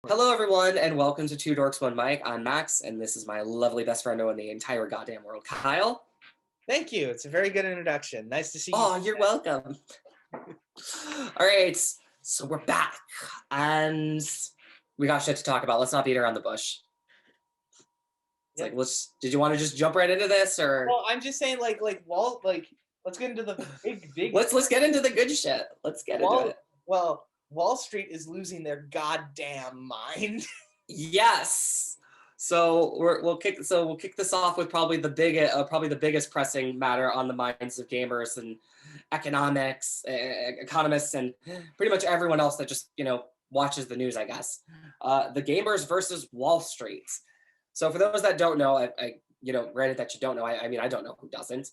Hello, everyone, and welcome to Two Dorks, One Mic. I'm Max, and this is my lovely best friend in the entire goddamn world, Kyle. Thank you. It's a very good introduction. Nice to see you. Oh, you're welcome. All right, so we're back, and we got shit to talk about. Let's not beat around the bush. It's Yep. like, did you want to just jump right into this, or? Well, I'm just saying, let's get into the big. Let's get into the good shit. Let's get into it. Well, Wall Street is losing their goddamn mind. Yes. So we'll kick this off with probably the biggest pressing matter on the minds of gamers and economists, and pretty much everyone else that just watches the news, I guess. The gamers versus Wall Street. So for those that don't know, granted that you don't know, I mean I don't know who doesn't.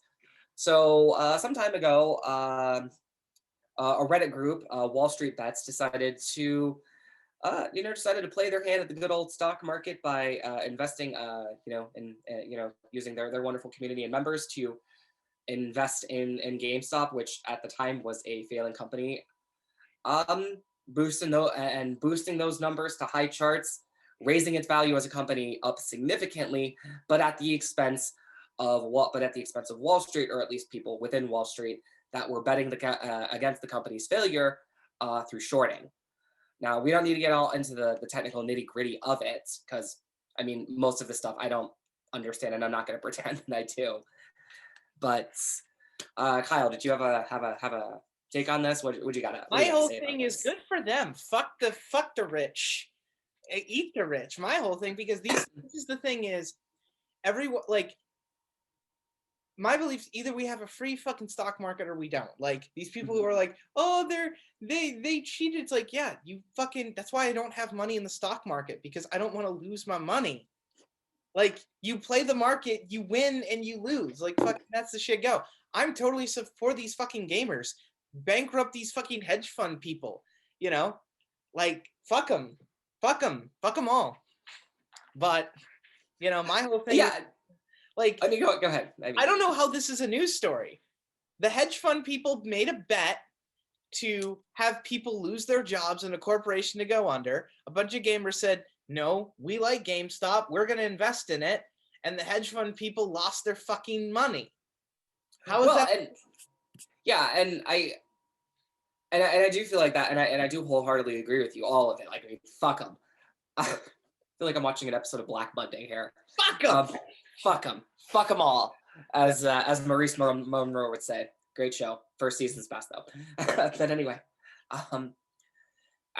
So some time ago, a Reddit group, Wall Street Bets, decided to play their hand at the good old stock market by investing, using their wonderful community and members to invest in GameStop, which at the time was a failing company, boosting those numbers to high charts, raising its value as a company up significantly, but at the expense of Wall Street, or at least people within Wall Street that were betting against the company's failure through shorting. Now, we don't need to get all into the technical nitty-gritty of it, because, I mean, most of the stuff I don't understand, and I'm not going to pretend that I do. But, Kyle, did you have a take on this? What you got? My whole thing is good for them. Fuck the rich. Eat the rich. My whole thing, because this is the thing is, everyone, like, my beliefs, either we have a free fucking stock market or we don't. Like, these people who are like, oh, they cheated. It's like, yeah, you fucking, that's why I don't have money in the stock market, because I don't want to lose my money. Like, you play the market, you win and you lose. Like, fucking, that's the shit go. I'm totally for these fucking gamers. Bankrupt these fucking hedge fund people, like, fuck them all. But, my whole thing is, like, I mean, go ahead. I don't know how this is a news story. The hedge fund people made a bet to have people lose their jobs and a corporation to go under. A bunch of gamers said, no, we like GameStop, we're going to invest in it. And the hedge fund people lost their fucking money. How is that? And I do feel like that, and I do wholeheartedly agree with you, all of it. Like, I mean, fuck them. I feel like I'm watching an episode of Black Monday here. Fuck them. Fuck them all, as Maurice Monroe would say. Great show. First season's best though. But anyway, I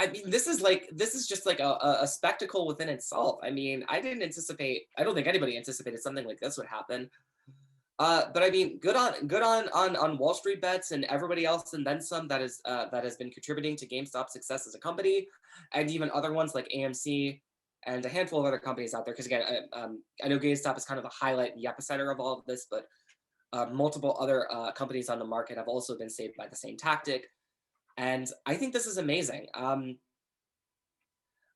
mean, this is just like a spectacle within itself. I mean, I don't think anybody anticipated something like this would happen. But I mean, good on Wall Street Bets and everybody else, and then some that has been contributing to GameStop's success as a company, and even other ones like AMC and a handful of other companies out there. Because again, I know GameStop is kind of the highlight and the epicenter of all of this, but multiple other companies on the market have also been saved by the same tactic. And I think this is amazing.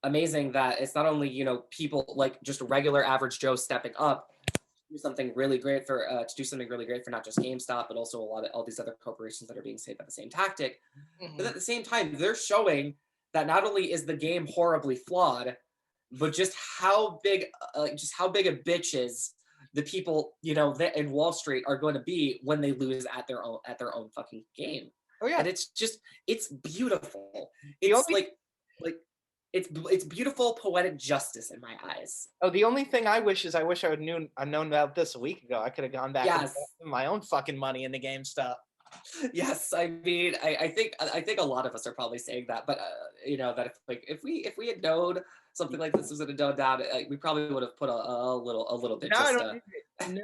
Amazing that it's not only people like just regular average Joe stepping up to do something really great for not just GameStop, but also all these other corporations that are being saved by the same tactic. Mm-hmm. But at the same time, they're showing that not only is the game horribly flawed, but just how big a bitches the people in Wall Street are going to be when they lose at their own fucking game. Oh yeah, and it's beautiful. It's it's beautiful poetic justice in my eyes. Oh, the only thing I wish I would have known about this a week ago. I could have gone back and invested my own fucking money in the GameStop. Yes, I mean, I think a lot of us are probably saying that, but that if we had known something like this was going to go down, we probably would have put a little bit. No, I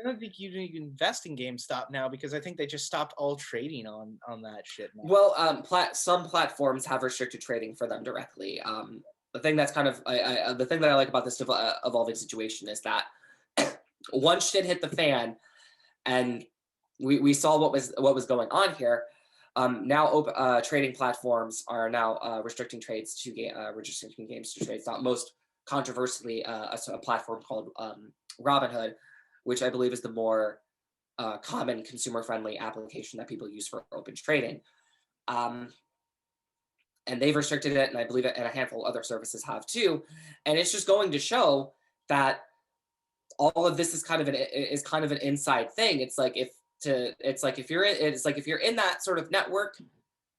don't think you can invest in GameStop now, because I think they just stopped all trading on that shit now. Well, some platforms have restricted trading for them directly. The thing that's kind of the thing that I like about this evolving situation is that once shit hit the fan, and we saw what was going on here. Now trading platforms are now restricting games to trades. Not most controversially, a platform called Robinhood, which I believe is the more common consumer-friendly application that people use for open trading. and they've restricted it, and I believe it, and a handful of other services have too. And it's just going to show that all of this is kind of an inside thing. If you're in that sort of network,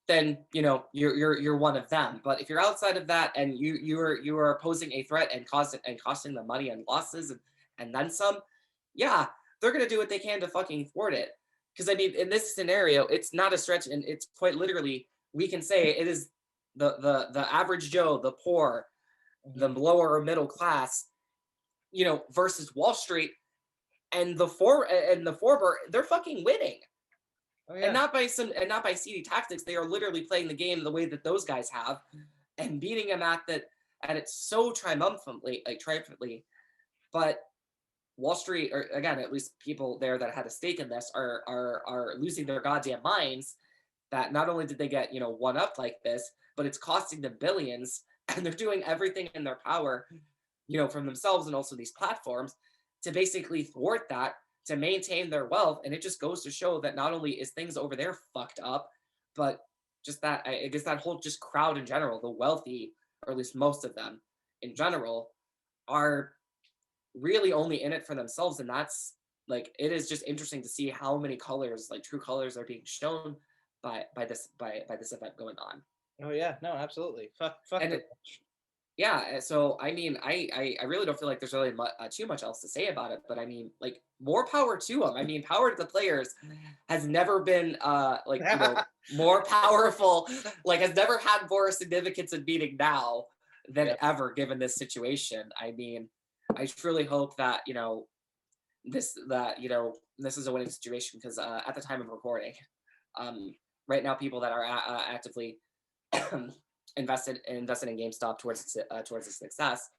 then you're one of them. But if you're outside of that and you are posing a threat and costing them money and losses and then some, yeah, they're gonna do what they can to fucking thwart it. Because I mean, in this scenario, it's not a stretch, and it's quite literally, we can say it is the average Joe, the poor, the lower or middle class, versus Wall Street, and the Forbor, they're fucking winning. Oh, yeah. And not by seedy tactics. They are literally playing the game the way that those guys have, and beating them at it so triumphantly. But Wall Street, or again, at least people there that had a stake in this, are losing their goddamn minds. That not only did they get one up like this, but it's costing them billions, and they're doing everything in their power, from themselves and also these platforms, to basically thwart that, to maintain their wealth. And it just goes to show that not only is things over there fucked up, but just that, I guess, that whole just crowd in general, the wealthy, or at least most of them in general, are really only in it for themselves. And that's like, it is just interesting to see how many colors, like true colors, are being shown by this event going on. Oh yeah, no, absolutely. Fuck and yeah, so I mean, I really don't feel like there's really too much else to say about it, but I mean, like, more power to them. I mean, power to the players has never been more powerful, like, has never had more significance in beating now than ever, given this situation. I mean, I truly hope that this is a winning situation, because at the time of recording, right now, people that are actively invested in GameStop towards its success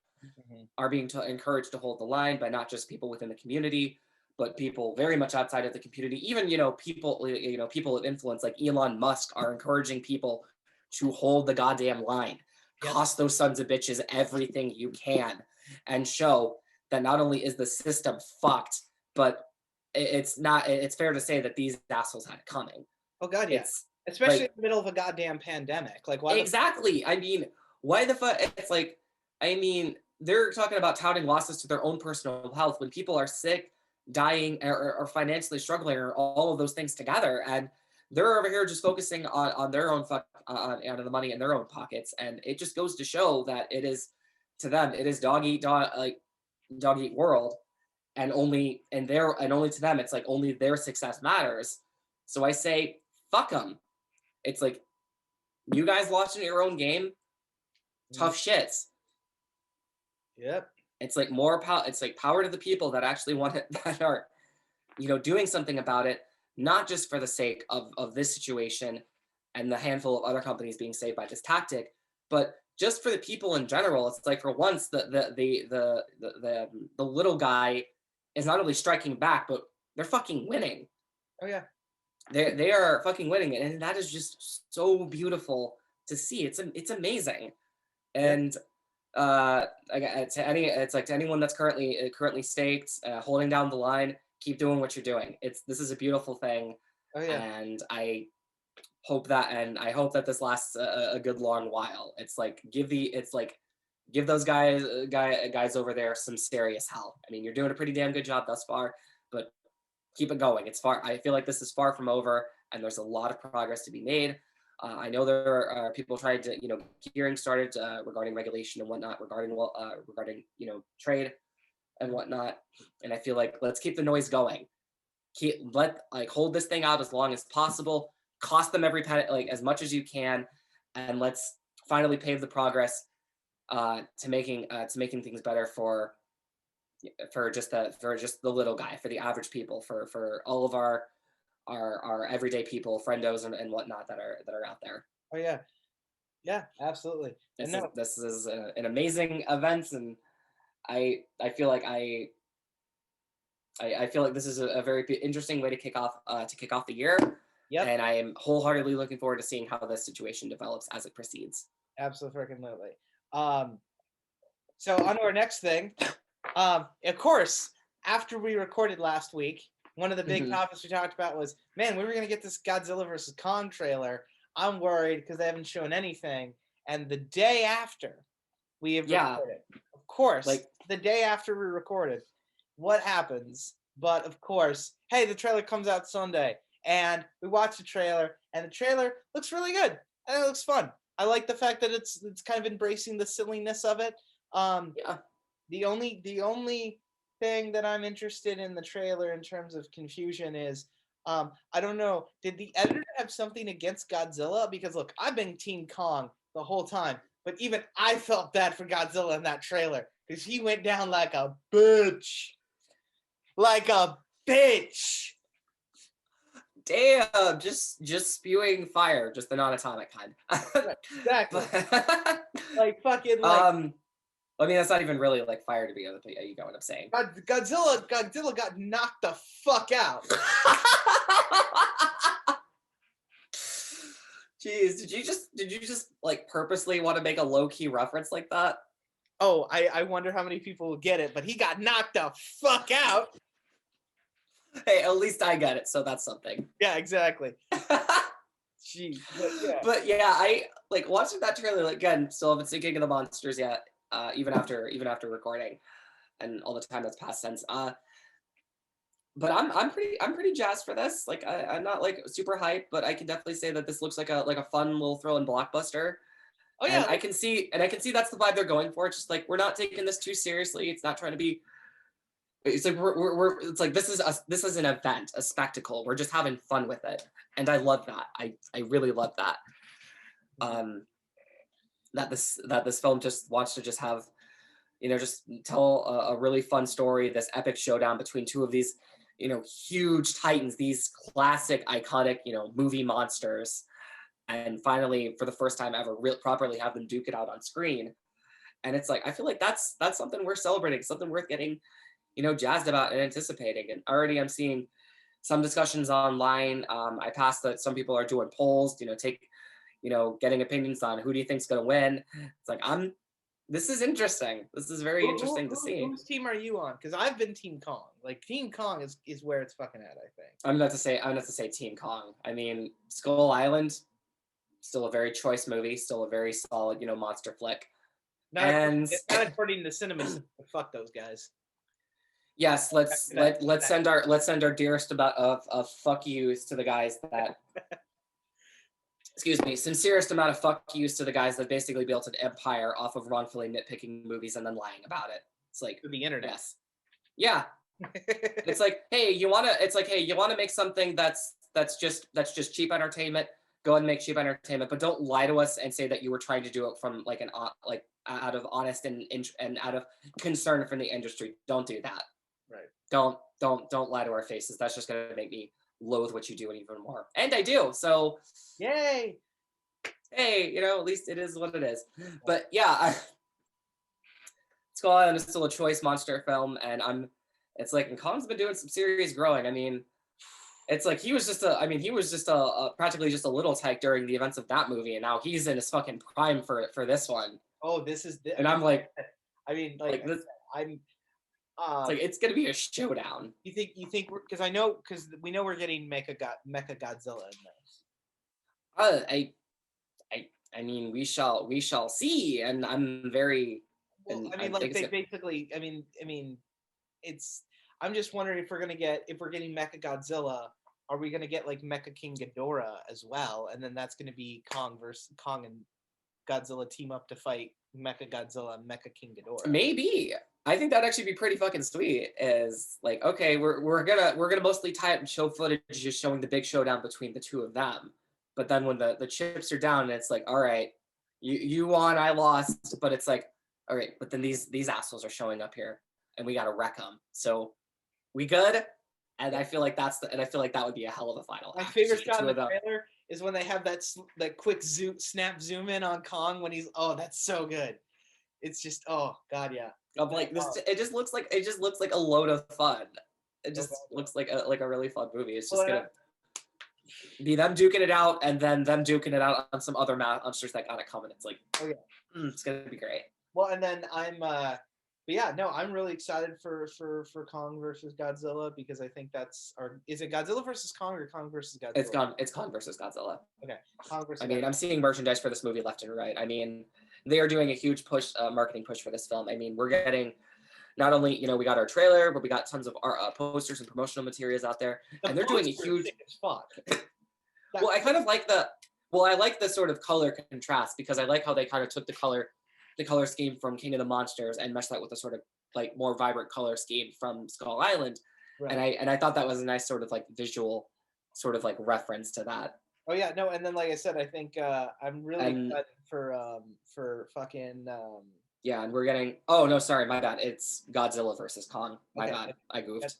are being encouraged to hold the line by not just people within the community, but people very much outside of the community. Even people of influence like Elon Musk are encouraging people to hold the goddamn line. Cost those sons of bitches everything you can, and show that not only is the system fucked, but it's fair to say that these assholes had it coming. Oh god, yeah. Especially in the middle of a goddamn pandemic. Like, why? Exactly. I mean, why the fuck? It's like, I mean, they're talking about touting losses to their own personal health when people are sick, dying, or financially struggling, or all of those things together, and they're over here just focusing on their own on the money in their own pockets. And it just goes to show that it is, to them, it is dog eat world, and only to them, it's like only their success matters. So I say, fuck them. It's like, you guys lost in your own game. Tough shits. Yep. It's like more power. It's like power to the people that actually want it, that are, doing something about it, not just for the sake of this situation and the handful of other companies being saved by this tactic, but just for the people in general. It's like, for once, the little guy is not only striking back, but they're fucking winning. Oh yeah. They are fucking winning, and that is just so beautiful to see. It's amazing. And to anyone that's currently staked, holding down the line, keep doing what you're doing. This is a beautiful thing. Oh yeah. And I hope that this lasts a good long while. It's like, give those guys over there some serious help. I mean, you're doing a pretty damn good job thus far, but keep it going. I feel like this is far from over, and there's a lot of progress to be made. I know there are people trying to, hearings started regarding regulation and whatnot, regarding trade and whatnot. And I feel like, let's keep the noise going. Hold this thing out as long as possible. Cost them every penny, like, as much as you can, and let's finally pave the progress to making things better for just the little guy, for the average people, for all of our everyday people, friendos and whatnot that are out there. Oh yeah, yeah, absolutely. This is an amazing event, and I feel like this is a very interesting way to kick off the year. Yep. And I am wholeheartedly looking forward to seeing how this situation develops as it proceeds. Absolutely. So on to our next thing. Of course, after we recorded last week, one of the big topics we talked about was, man, we were going to get this Godzilla vs. Kong trailer. I'm worried because they haven't shown anything. And the day after we have recorded, of course, Like the day after we recorded, what happens? But of course, hey, the trailer comes out Sunday, and we watch the trailer, and the trailer looks really good, and it looks fun. I like the fact that it's kind of embracing the silliness of it. yeah. The only thing that I'm interested in the trailer in terms of confusion is I don't know, did the editor have something against Godzilla? Because look, I've been Team Kong the whole time, but even I felt bad for Godzilla in that trailer because he went down like a bitch. Like a bitch. Damn, just spewing fire, just the non-atomic kind. Exactly. Like fucking I mean, that's not even really like fire to be honest, but yeah, you know what I'm saying. Godzilla got knocked the fuck out. Jeez, did you just like purposely want to make a low-key reference like that? Oh, I wonder how many people will get it, but he got knocked the fuck out. Hey, at least I get it, so that's something. Yeah, exactly. Jeez, but yeah, I like watching that trailer again. Still haven't seen King of the Monsters yet, even after recording, and all the time that's passed since. But I'm pretty jazzed for this. Like I'm not like super hyped, but I can definitely say that this looks like a fun little thrilling blockbuster. Oh yeah, and I can see that's the vibe they're going for. It's just like we're not taking this too seriously. It's not trying to be. It's like we're it's like this is an event, a spectacle. We're just having fun with it, and I love that. I really love that. That this film just wants to just have, just tell a really fun story. This epic showdown between two of these, huge titans, these classic iconic, movie monsters, and finally for the first time ever, properly have them duke it out on screen. And it's like I feel like that's something we're celebrating, something worth getting jazzed about and anticipating. And already I'm seeing some discussions online. I passed that some people are doing polls, getting opinions on who do you think's going to win. It's like, this is interesting. This is very interesting to see. Whose team are you on? Because I've been Team Kong. Like Team Kong is where it's fucking at, I think. I'm not to say Team Kong. I mean, Skull Island, still a very choice movie, still a very solid, monster flick. Not according to cinema. Fuck those guys. Yes, let's send our dearest about of fuck yous to the guys that excuse me, sincerest amount of fuck yous to the guys that basically built an empire off of wrongfully nitpicking movies and then lying about it. It's like the internet. Yes. Yeah. It's like, hey, you wanna make something that's just cheap entertainment, go and make cheap entertainment, but don't lie to us and say that you were trying to do it from like out of honest and out of concern from the industry. Don't do that. Right. Don't lie to our faces. That's just gonna make me loathe what you do even more. And I do. So yay. Hey, at least it is what it is. But yeah, Skull Island is still a choice monster film, and it's like, and Kong's been doing some serious growing. I mean, it's like he was just a practically just a little tyke during the events of that movie, and now he's in his fucking prime for this one. Oh, this is and I'm like, this, I'm it's like it's gonna be a showdown. You think because we know we're getting Mecha Godzilla in this. I mean, we shall see, and I'm very. Well, I mean, I'm just wondering if we're getting Mecha Godzilla, are we gonna get like Mecha King Ghidorah as well, and then that's gonna be Kong and Godzilla team up to fight Mecha Godzilla and Mecha King Ghidorah. Maybe. I think that'd actually be pretty fucking sweet. Is like, okay, we're gonna mostly tie up and show footage just showing the big showdown between the two of them. But then when the chips are down, and it's like, all right, you won, I lost. But it's like, all right, but then these assholes are showing up here, and we gotta wreck them. So we good. And I feel like that would be a hell of a final. My favorite shot in the trailer is when they have that quick snap zoom in on Kong when he's that's so good. It's just oh god yeah. I'm like this. It just looks like a load of fun. It just looks like a really fun movie. It's just gonna be them duking it out, and then them duking it out on some other monsters that gotta come. And it's like, it's gonna be great. Well, and then But yeah, no, I'm really excited for Kong versus Godzilla because I think is it Godzilla versus Kong or Kong versus Godzilla? It's Kong versus Godzilla. Okay, Kong versus I mean, Godzilla. I'm seeing merchandise for this movie left and right. I mean, they are doing a huge push, marketing push for this film. I mean, we're getting not only, we got our trailer, but we got tons of posters and promotional materials out there, and they're doing a huge. As fuck. Well, I kind of like I like the sort of color contrast because I like how they kind of took the color scheme from King of the Monsters and meshed that with a sort of like more vibrant color scheme from Skull Island, right. and I thought that was a nice sort of like visual, sort of like reference to that. Oh yeah, no, and then like I said, I think I'm really excited for fucking. Yeah, and we're getting. Oh no, sorry, my bad. It's Godzilla versus Kong. My bad, I goofed.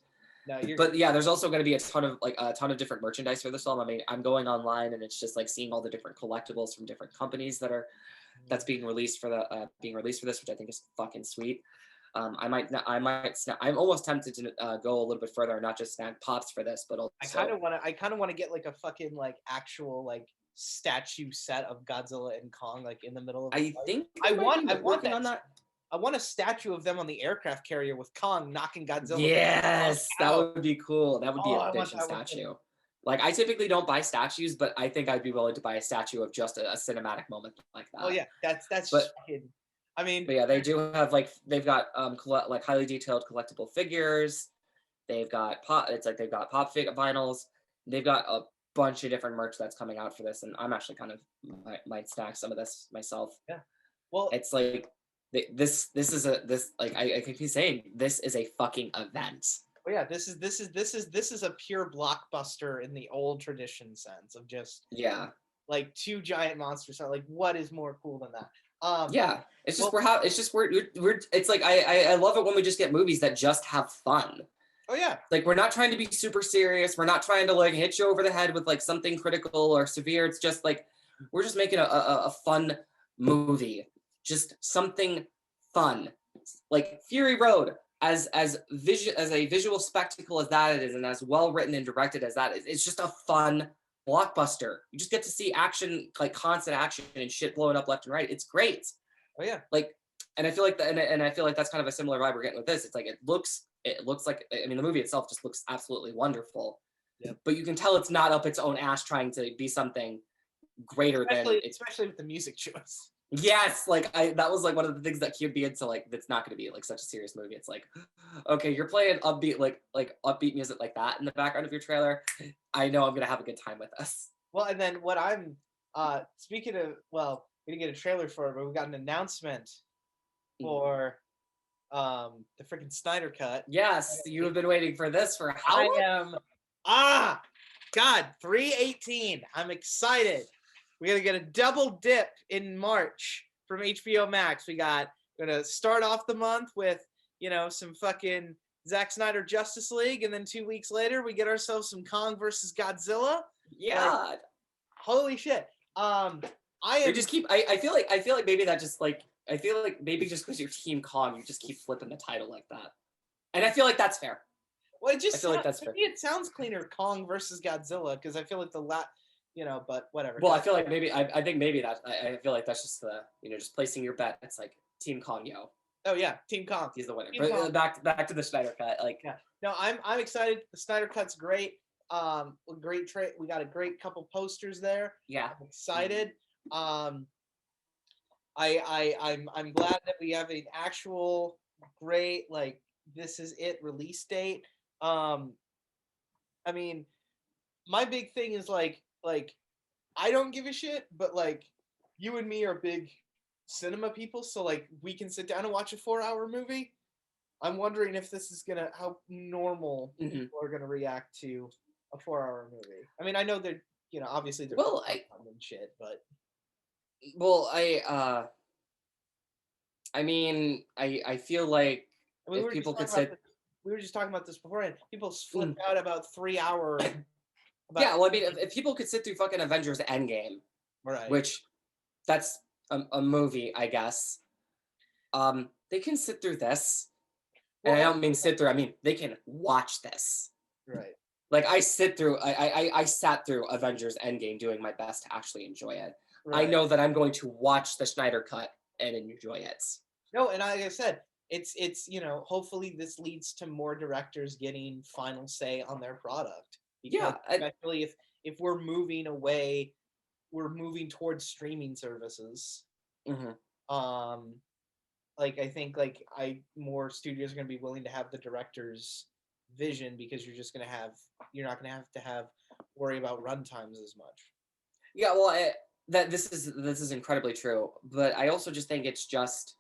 No, but yeah, there's also going to be a ton of different merchandise for this film. I mean, I'm going online and it's just like seeing all the different collectibles from different companies that's being released for this, which I think is fucking sweet. I'm almost tempted to go a little bit further and not just snag pops for this, but also I kind of want to get like a fucking like actual like statue set of Godzilla and Kong like in the middle of. I want on that. I want a statue of them on the aircraft carrier with Kong knocking Godzilla. Yes, that would be cool. That would be a bitchin' statue. Like, I typically don't buy statues, but I think I'd be willing to buy a statue of just a cinematic moment like that. Oh yeah, that's fucking. I mean, but yeah, they do have they've got like highly detailed collectible figures. They've got they've got pop vinyls. They've got a bunch of different merch that's coming out for this, and I'm actually kind of might snag some of this myself. Yeah. Well, it's like. This is I keep saying this is a fucking event. Oh yeah, this is a pure blockbuster in the old tradition sense of just like two giant monsters. Like, what is more cool than that? Yeah, it's just it's like I love it when we just get movies that just have fun. Oh yeah, like we're not trying to be super serious. We're not trying to like hit you over the head with like something critical or severe. It's just like we're just making a fun movie. Just something fun, like Fury Road, as a visual spectacle as that it is, and as well written and directed as that is, it's just a fun blockbuster. You just get to see action, like constant action and shit blowing up left and right. It's great. Oh yeah, like, and I feel like and I feel like that's kind of a similar vibe we're getting with this. It's like it looks like, I mean, the movie itself just looks absolutely wonderful. Yeah. But you can tell it's not up its own ass trying to be something greater especially with the music choice. Yes, like that was like one of the things that cued me into like that's not going to be like such a serious movie. It's like, okay, you're playing upbeat like upbeat music like that in the background of your trailer. I know I'm gonna have a good time with this. Well, and then what I'm speaking of, well, we didn't get a trailer for it, but we got an announcement for the freaking Synder Cut. Yes, you have been waiting for this for how long? God, 3/18. I'm excited. We're gonna get a double dip in March from HBO Max. We're gonna start off the month with some fucking Zack Snyder Justice League, and then 2 weeks later we get ourselves some Kong versus Godzilla. Yeah. Holy shit. I feel like maybe that just like I feel like maybe just because you're Team Kong, you just keep flipping the title like that, and I feel like that's fair. Well, it sounds cleaner, Kong versus Godzilla, because I feel like but whatever. Well, I feel like maybe I think maybe that I feel like that's just the just placing your bet. It's like Team Kong, yo. Oh yeah, Team Kong. He's the winner. But back to the Synder Cut, like. Yeah. No, I'm excited. The Synder Cut's great. Great trade. We got a great couple posters there. Yeah. I'm excited. I'm glad that we have an actual great like this is it release date. I mean, my big thing is like I don't give a shit, but like you and me are big cinema people, so like we can sit down and watch a 4-hour movie. I'm wondering if this is how normal people are gonna react to a 4-hour movie. I mean, I know they're obviously they're and shit, but I feel like if people could sit. We were just talking about this before, and people flip out about 3 hour. Yeah, well, I mean, if people could sit through fucking Avengers Endgame, right? Which, that's a movie, I guess. They can sit through this, and I don't mean sit through. I mean they can watch this. Right. Like I sat through Avengers Endgame doing my best to actually enjoy it. Right. I know that I'm going to watch the Synder Cut and enjoy it. No, and like I said, it's hopefully this leads to more directors getting final say on their product, because Yeah, especially if we're moving away, we're moving towards streaming services. mhm. um like I think like I more studios are going to be willing to have the director's vision, because you're not going to have worry about run times as much. Yeah, well, that this is incredibly true, but I also just think it's just,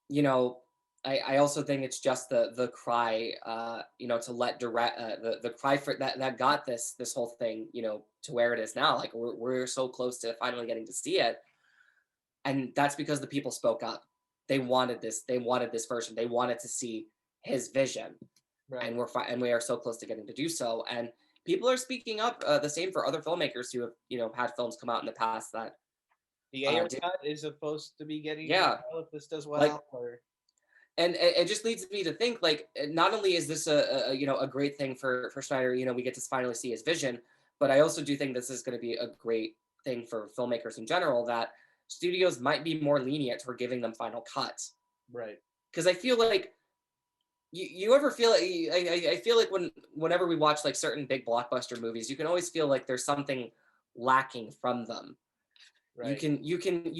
you know, I also think it's just the cry, to let direct the cry for that got this whole thing, to where it is now. Like we're so close to finally getting to see it, and that's because the people spoke up. They wanted this. They wanted this version. They wanted to see his vision, Right. and and we are so close to getting to do so. And people are speaking up. The same for other filmmakers who have had films come out in the past that The Ayer did, cut is supposed to be getting a yeah, sequel if this does like, well, or and it just leads me to think, like, not only is this a great thing for Snyder, we get to finally see his vision, but I also do think this is going to be a great thing for filmmakers in general, that studios might be more lenient for giving them final cuts. right. Because I feel like you ever feel, I feel like whenever we watch like certain big blockbuster movies, you can always feel like there's something lacking from them. You Right. can you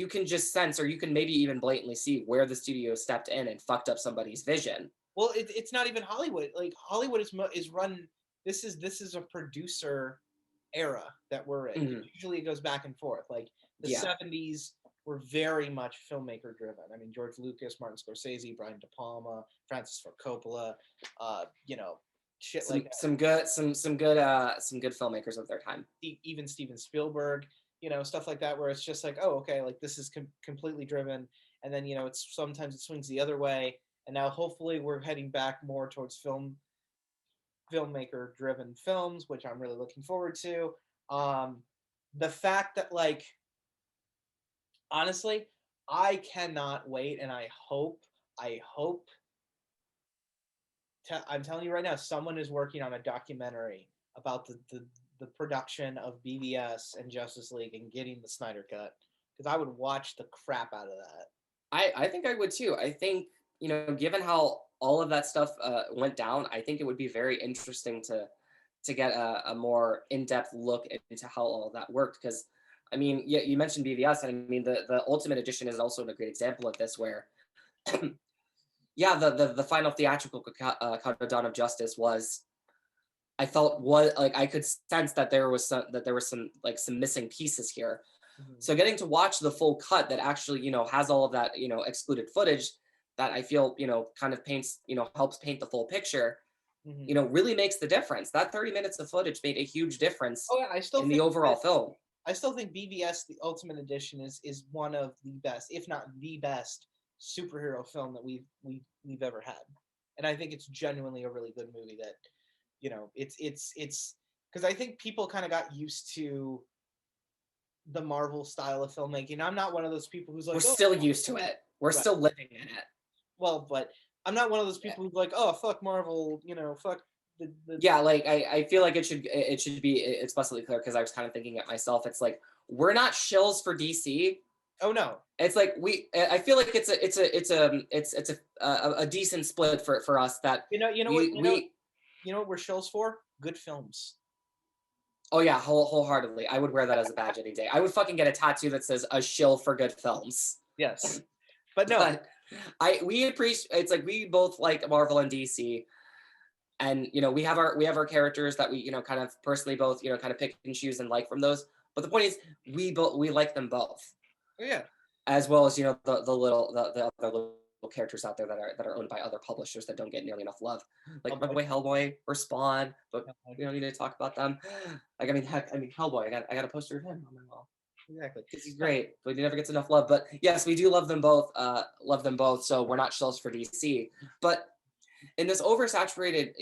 can just sense, or you can maybe even blatantly see where the studio stepped in and fucked up somebody's vision. Well, it's not even Hollywood. Like Hollywood is run. This is a producer era that we're in. Mhm. Usually it goes back and forth. Like the Yeah. '70s were very much filmmaker driven. I mean, George Lucas, Martin Scorsese, Brian De Palma, Francis Ford Coppola, shit like that. Some good filmmakers of their time. Even Steven Spielberg, stuff like that, where it's just like, oh, okay, like this is completely driven, and then it's sometimes it swings the other way, and now hopefully we're heading back more towards filmmaker driven films, which I'm really looking forward to. Um, the fact that, like, honestly, I cannot wait, and I hope. I'm telling you right now, someone is working on a documentary about the production of BVS and Justice League and getting the Snyder Cut, because I would watch the crap out of that. I think I would too. I think, given how all of that stuff went down, I think it would be very interesting to get a more in-depth look into how all of that worked. Because, I mean, yeah, you mentioned BVS, and I mean the Ultimate Edition is also a great example of this, where yeah, the final theatrical cut of Dawn of Justice was, I felt, was like, I could sense that there was some like some missing pieces here. Mhm. So getting to watch the full cut that actually, has all of that, excluded footage, that I feel, kind of paints, helps paint the full picture, Mhm. really makes the difference. That 30 minutes of footage made a huge difference Oh yeah, I still in the think overall film. I still think BVS, the Ultimate Edition, is one of the best, if not the best, superhero film that we've ever had, and I think it's genuinely a really good movie. That it's because I think people kind of got used to the Marvel style of filmmaking. I'm not one of those people who's We're like, oh, still used to it. We're right. still living in it. Well, but I'm not one of those Yeah. people who's like, oh, fuck Marvel, fuck the Yeah, like I feel like it should be explicitly clear, because I was kind of thinking it myself. It's like, we're not shills for DC. Oh no. It's like I feel like it's a decent split for us, that You know what we're shows for? Good films. oh yeah, wholeheartedly. I would wear that as a badge any day. I would fucking get a tattoo that says "a shill for good films." Yes. But no. But we appreciate, it's like we both like Marvel and DC, and we have our characters that we, kind of personally both, kind of pick and choose and like from those. But the point is, we like them both, Oh yeah. as well as, the other little characters out there that are owned by other publishers that don't get nearly enough love, like by the way, Hellboy or Spawn, but we don't need to talk about them. Like, I mean, heck, I mean, Hellboy, I got a poster of him on my wall Exactly. because he's great, but he never gets enough love. But yes, we do love them both. So we're not shells for DC. But in this oversaturated,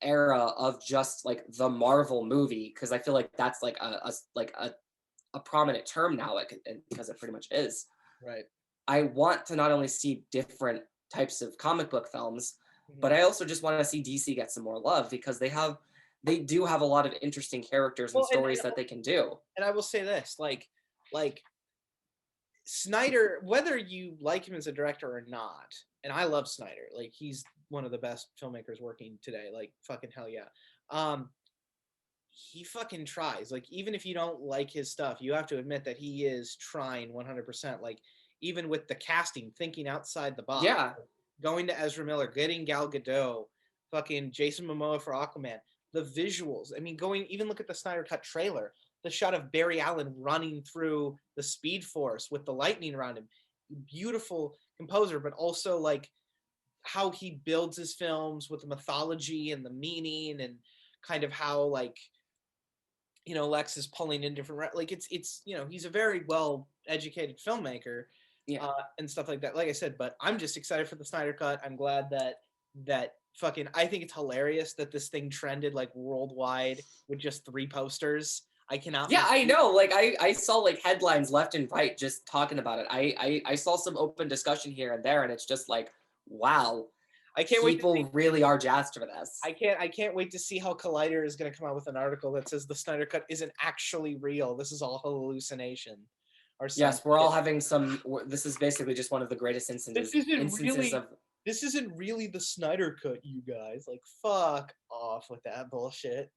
era of just like the Marvel movie, because I feel like that's like a prominent term now, because it pretty much is. Right. I want to not only see different types of comic book films, but Mhm. I also just want to see DC get some more love, because they do have a lot of interesting characters and Well, stories that they can do. and I will say this, like Snyder, whether you like him as a director or not, and I love Snyder. Like, he's one of the best filmmakers working today. Like, fucking hell yeah. He fucking tries. Like, even if you don't like his stuff, you have to admit that he is trying 100%. Like, even with the casting, thinking outside the box. Yeah. Going to Ezra Miller, getting Gal Gadot, fucking Jason Momoa for Aquaman. The visuals. I mean, even look at the Snyder Cut trailer. The shot of Barry Allen running through the Speed Force with the lightning around him. Beautiful composer, but also like how he builds his films with the mythology and the meaning, and kind of how, like, you know, Lex is pulling in different, like, it's you know, he's a very well educated filmmaker. Yeah. And stuff like that. Like I said, but I'm just excited for the Snyder Cut. I'm glad that fucking, I think it's hilarious that this thing trended like worldwide with just 3 posters. I cannot. Yeah, I know. Like I saw like headlines left and right just talking about it. I saw some open discussion here and there, and it's just like, wow. I can't wait. People really are jazzed for this. I can't wait to see how Collider is going to come out with an article that says the Snyder Cut isn't actually real. This is all hallucination. Yes, we're all having some. This is basically just one of the greatest instances. This isn't really the Snyder Cut, you guys. Like, fuck off with that bullshit.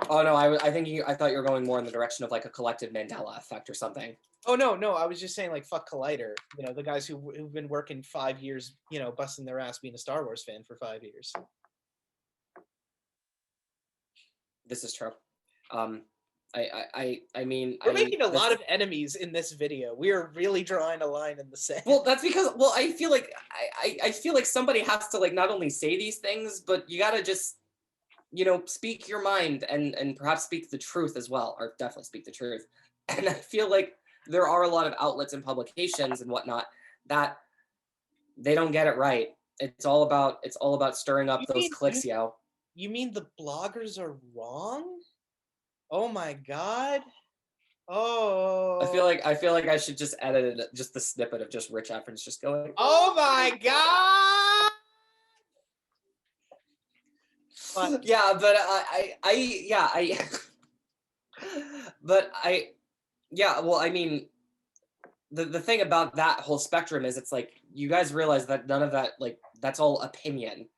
Oh no, I thought you were going more in the direction of like a collective Mandela effect or something. Oh no, I was just saying, like, fuck Collider. You know, the guys who've been working 5 years, you know, busting their ass being a Star Wars fan for 5 years. This is true. I mean, we're making a lot of enemies in this video. We are really drawing a line in the sand. Well, that's because, well, I feel like somebody has to, like, not only say these things, but you gotta just, you know, speak your mind and perhaps speak the truth as well, or definitely speak the truth. And I feel like there are a lot of outlets and publications and whatnot that they don't get it right. It's all about stirring up those clicks, yo. You mean the bloggers are wrong? Oh my god. Oh. I feel like I should just edit it, just the snippet of just Rich Evans just going, oh my god. But, yeah, but well, I mean, the thing about that whole spectrum is it's like, you guys realize that none of that, like, that's all opinion.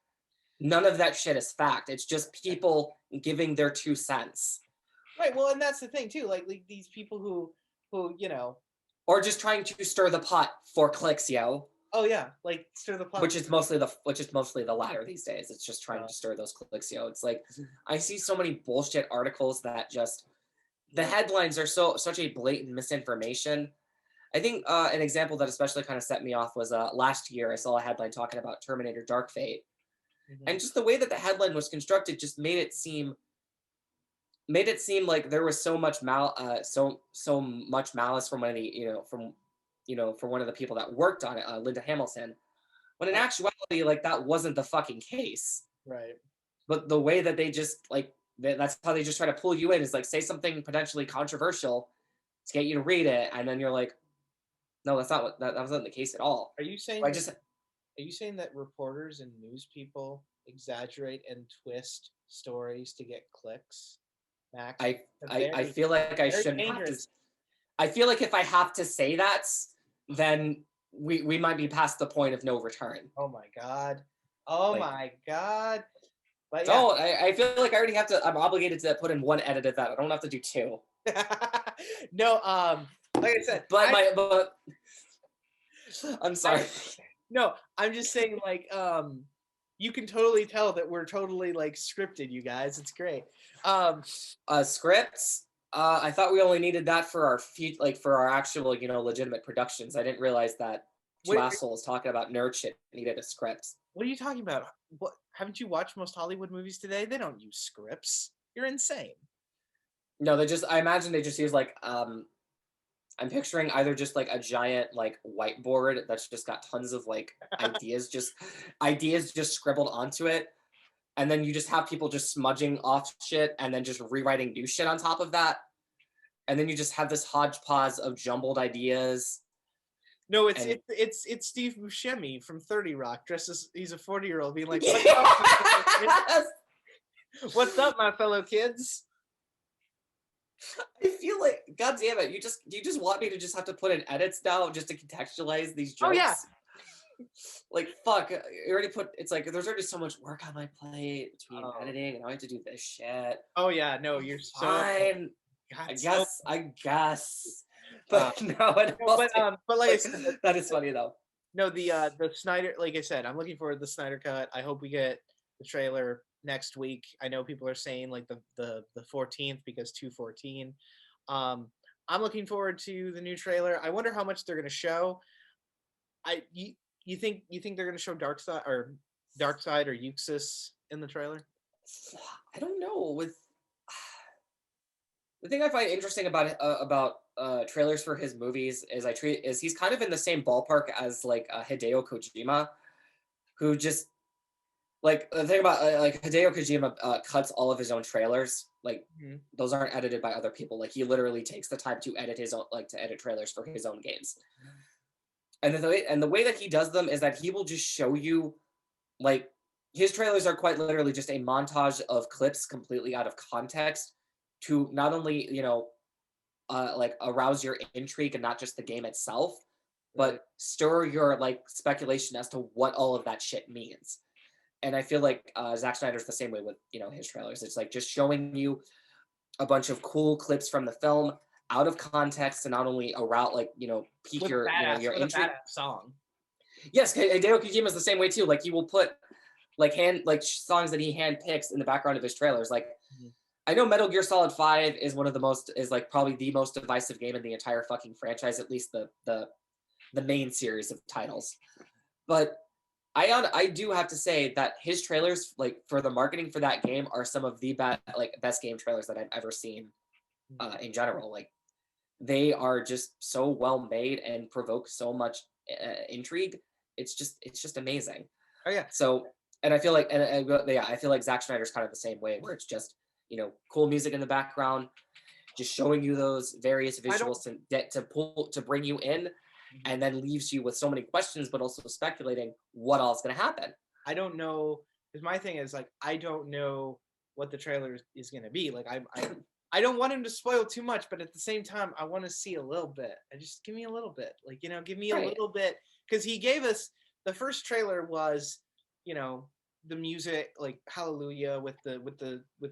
None of that shit is fact. It's just people giving their 2 cents. Right. Well, and that's the thing too. Like these people who, you know, or just trying to stir the pot for clicks, yo. Oh yeah, like stir the pot. Which is mostly the latter these days. It's just trying to stir those clicks, yo. It's like, I see so many bullshit articles that just, the headlines are such a blatant misinformation. I think an example that especially kind of set me off was last year I saw a headline talking about Terminator Dark Fate. And just the way that the headline was constructed just made it seem like there was so much so much malice from one of the from one of the people that worked on it, Linda Hamilton, when in actuality, like, that wasn't the fucking case. Right. But the way that they just, like, that's how they just try to pull you in, is like, say something potentially controversial to get you to read it, and then you're like, no, that's not what that wasn't the case at all. Are you saying are you saying that reporters and news people exaggerate and twist stories to get clicks, Max? I feel like I shouldn't have to. I feel like if I have to say that, then we might be past the point of no return. Oh my god. Oh like, my god. But yeah. No, I feel like I already have to. I'm obligated to put in 1 edit of that. I don't have to do 2. No, like I said, but I'm sorry. No, I'm just saying, like, you can totally tell that we're totally, like, scripted, you guys. It's great. Scripts. I thought we only needed that for our for our actual, you know, legitimate productions. I didn't realize that two assholes talking about nerd shit needed a script. What are you talking about? What, haven't you watched most Hollywood movies today? They don't use scripts. You're insane. No, I imagine they just use, like, I'm picturing either just, like, a giant, like, whiteboard that's just got tons of, like, ideas just scribbled onto it. And then you just have people just smudging off shit and then just rewriting new shit on top of that. And then you just have this hodgepodge of jumbled ideas. No, it's Steve Buscemi from 30 Rock, dressed as he's a 40-year-old, being like, "What's up, my fellow kids?" I feel like, god damn it, you just want me to just have to put in edits now just to contextualize these jokes? Oh yeah. Like, fuck, you already put, it's like, there's already so much work on my plate between editing, and I have to do this shit. Oh yeah, no, you're so Fine. God, I so guess. uh, But no, it no, but like I like, said, that is funny though. no, the Snyder, like I said, I'm looking forward to the Snyder Cut. I hope we get the trailer next week. I know people are saying like the 14th because 2/14. Um, I'm looking forward to the new trailer. I wonder how much they're gonna show. I you think they're gonna show Darkseid or Uxas in the trailer? I don't know. With the thing I find interesting about trailers for his movies is he's kind of in the same ballpark as like Hideo Kojima, who just like the thing about like Hideo Kojima cuts all of his own trailers. Like Mhm. those aren't edited by other people. Like he literally takes the time to edit his own to edit trailers for his own games. And the way that he does them is that he will just show you like his trailers are quite literally just a montage of clips completely out of context to not only like arouse your intrigue and not just the game itself, Right. but stir your like speculation as to what all of that shit means. And I feel like Zack Snyder's the same way with his trailers. It's like just showing you a bunch of cool clips from the film out of context to not only arouse like pique With a your badass your with a intrigue. badass song. Yes, Hideo Kojima is the same way too. Like he will put like songs that he hand picks in the background of his trailers. Like Mhm. I know Metal Gear Solid 5 is like probably the most divisive game in the entire fucking franchise, at least the main series of titles. But I do have to say that his trailers, like for the marketing for that game, are some of the best game trailers that I've ever seen in general. Like they are just so well made and provoke so much intrigue. It's just amazing. Oh yeah. So, and I feel like, yeah, I feel like Zack Snyder's kind of the same way, where it's just cool music in the background, just showing you those various I don't visuals to bring you in, and then leaves you with so many questions, but also speculating what all is going to happen. I don't know, because my thing is like I don't know what the trailer is gonna be. Like I don't want him to spoil too much, but at the same time I want to see a little bit. I just give me a little bit. Like, give me a Right. little bit. Because he gave us the first trailer was, the music, like Hallelujah with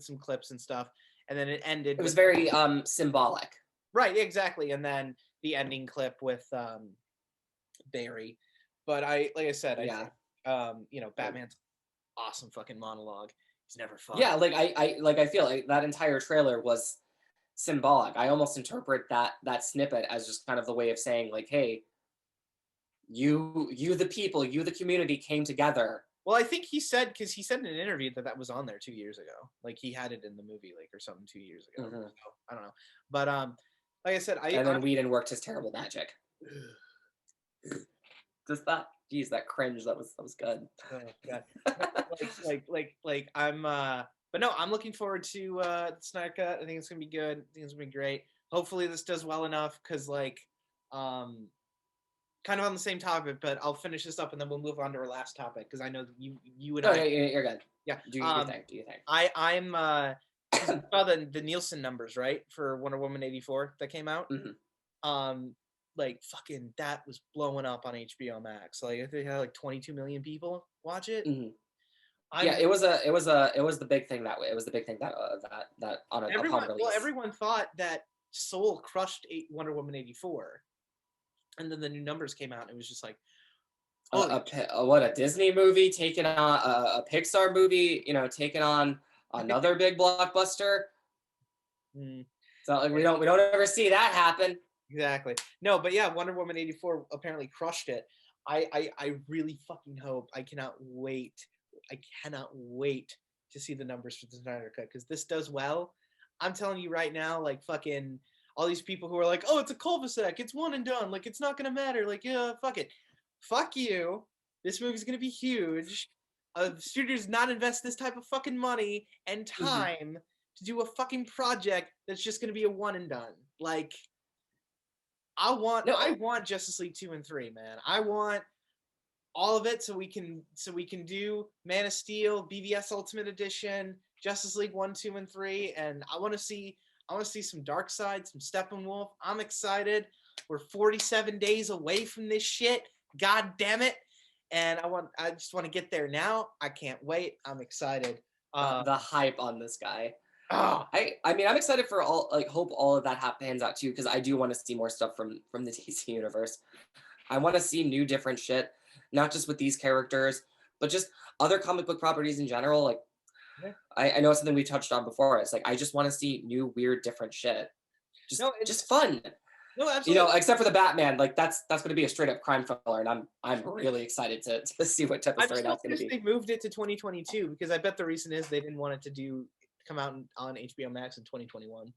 some clips and stuff. And then it ended It was with very symbolic. right, exactly. And then the ending clip with Barry. But like I said, I Yeah. think Batman's awesome fucking monologue. He's never fought. Yeah, like I feel like that entire trailer was symbolic. I almost interpret that snippet as just kind of the way of saying like, hey, you the people, you the community came together. Well, I think he said, because he said in an interview that was on there 2 years ago. Like he had it in the movie, like or something 2 years ago. Mhm. So, I don't know, but like I said, And then Whedon worked his terrible magic. Just that, geez, that cringe. That was good. oh god, like I'm but no, I'm looking forward to the Snyder Cut. I think it's gonna be good. I think it's gonna be great. Hopefully this does well enough, because like kind of on the same topic, but I'll finish this up and then we'll move on to our last topic, because I know you and No, I you're good. yeah Do your thing. Do your thing. I'm 'cause you saw the Nielsen numbers, right, for Wonder Woman 84 that came out. Mhm. Like fucking that was blowing up on HBO Max. Like I think they had like 22 million people watch it. Mhm. Yeah, I'm it was the big thing that way. It was the big thing that on upon release. everyone thought that Soul crushed Wonder Woman 84, and then the new numbers came out and it was just like, What, a Disney movie taking on a Pixar movie, taking on another big blockbuster. mm, So like we don't ever see that happen. exactly. No, but yeah, Wonder Woman 84 apparently crushed it. I really fucking hope. I cannot wait to see the numbers for the Snyder Cut, because this does well. I'm telling you right now, like fucking all these people who are like, oh, it's a cul-de-sac, it's one and done, like it's not gonna matter, like yeah, fuck it, fuck you. This movie's gonna be huge. Studios not invest this type of fucking money and time to do a fucking project that's just gonna be a one and done. Like I No, want Justice League 2 and 3, man. I want all of it, so we can do Man of Steel, BVS Ultimate Edition, Justice League 1, 2, and 3, and I want to see some Darkseid, some Steppenwolf. I'm excited. We're 47 days away from this shit. God damn it. and I just want to get there now. I can't wait. I'm excited. The hype on this guy. Oh, I mean, I'm excited for all, like, hope all of that pans out too, because I do want to see more stuff from the DC universe. I want to see new, different shit, not just with these characters, but just other comic book properties in general. Like, yeah. I know it's something we touched on before. It's like I just want to see new, weird, different shit. No, Just fun. no, You absolutely. know, except for the Batman, like that's going to be a straight up crime thriller, and I'm really excited to see what type of I'm story still that's going to pissed be. they moved it to 2022 because I bet the reason is they didn't want it to come out on HBO Max in 2021.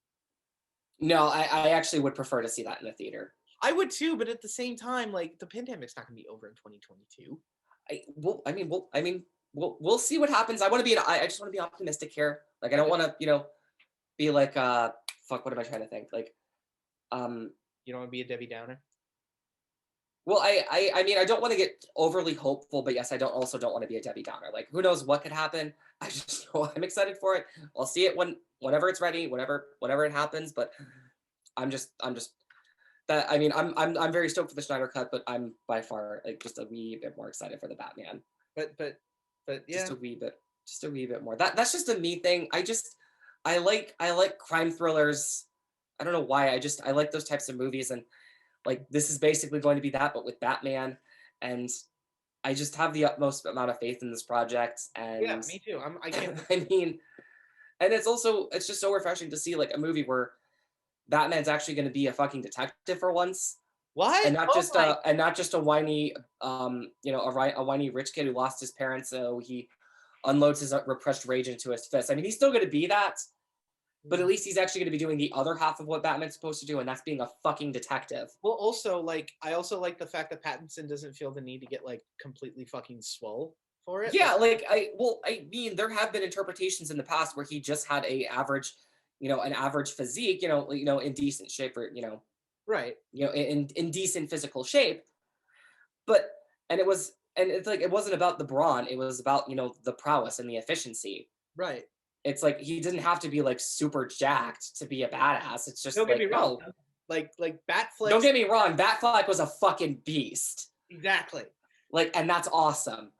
No, I actually would prefer to see that in the theater. I would too, but at the same time, like the pandemic's not going to be over in 2022. We'll see what happens. I just want to be optimistic here. Like I don't want to, be like fuck. What am I trying to think? Like, You don't want to be a Debbie Downer. well, I mean, I don't want to get overly hopeful, but yes, I don't want to be a Debbie Downer. Like, who knows what could happen? I just know I'm excited for it. I'll see it whenever it's ready, whenever it happens. But I'm just that. I mean, I'm very stoked for the Snyder Cut, but I'm by far like just a wee bit more excited for the Batman. But yeah, Just a wee bit more. That's just a me thing. I like crime thrillers. I don't know why. I like those types of movies, and like this is basically going to be that, but with Batman. And I just have the utmost amount of faith in this project. yeah, And me too. I can't. I mean, and it's just so refreshing to see like a movie where Batman's actually going to be a fucking detective for once, What? and not Oh just my! a whiny a whiny rich kid who lost his parents, so he unloads his repressed rage into his fist. I mean, he's still going to be that, but at least he's actually going to be doing the other half of what Batman's supposed to do, and that's being a fucking detective. Well, also like I also like the fact that Pattinson doesn't feel the need to get like completely fucking swole for it. Yeah, like I mean, there have been interpretations in the past where he just had an average physique, in decent shape, or Right. in decent physical shape, but and it's like it wasn't about the brawn, it was about the prowess and the efficiency. Right. It's like he didn't have to be like super jacked to be a badass. It's just Don't get me like, wrong. no, Like don't Batfleck. get me wrong, Batfleck was a fucking beast. Exactly. Like, and that's awesome.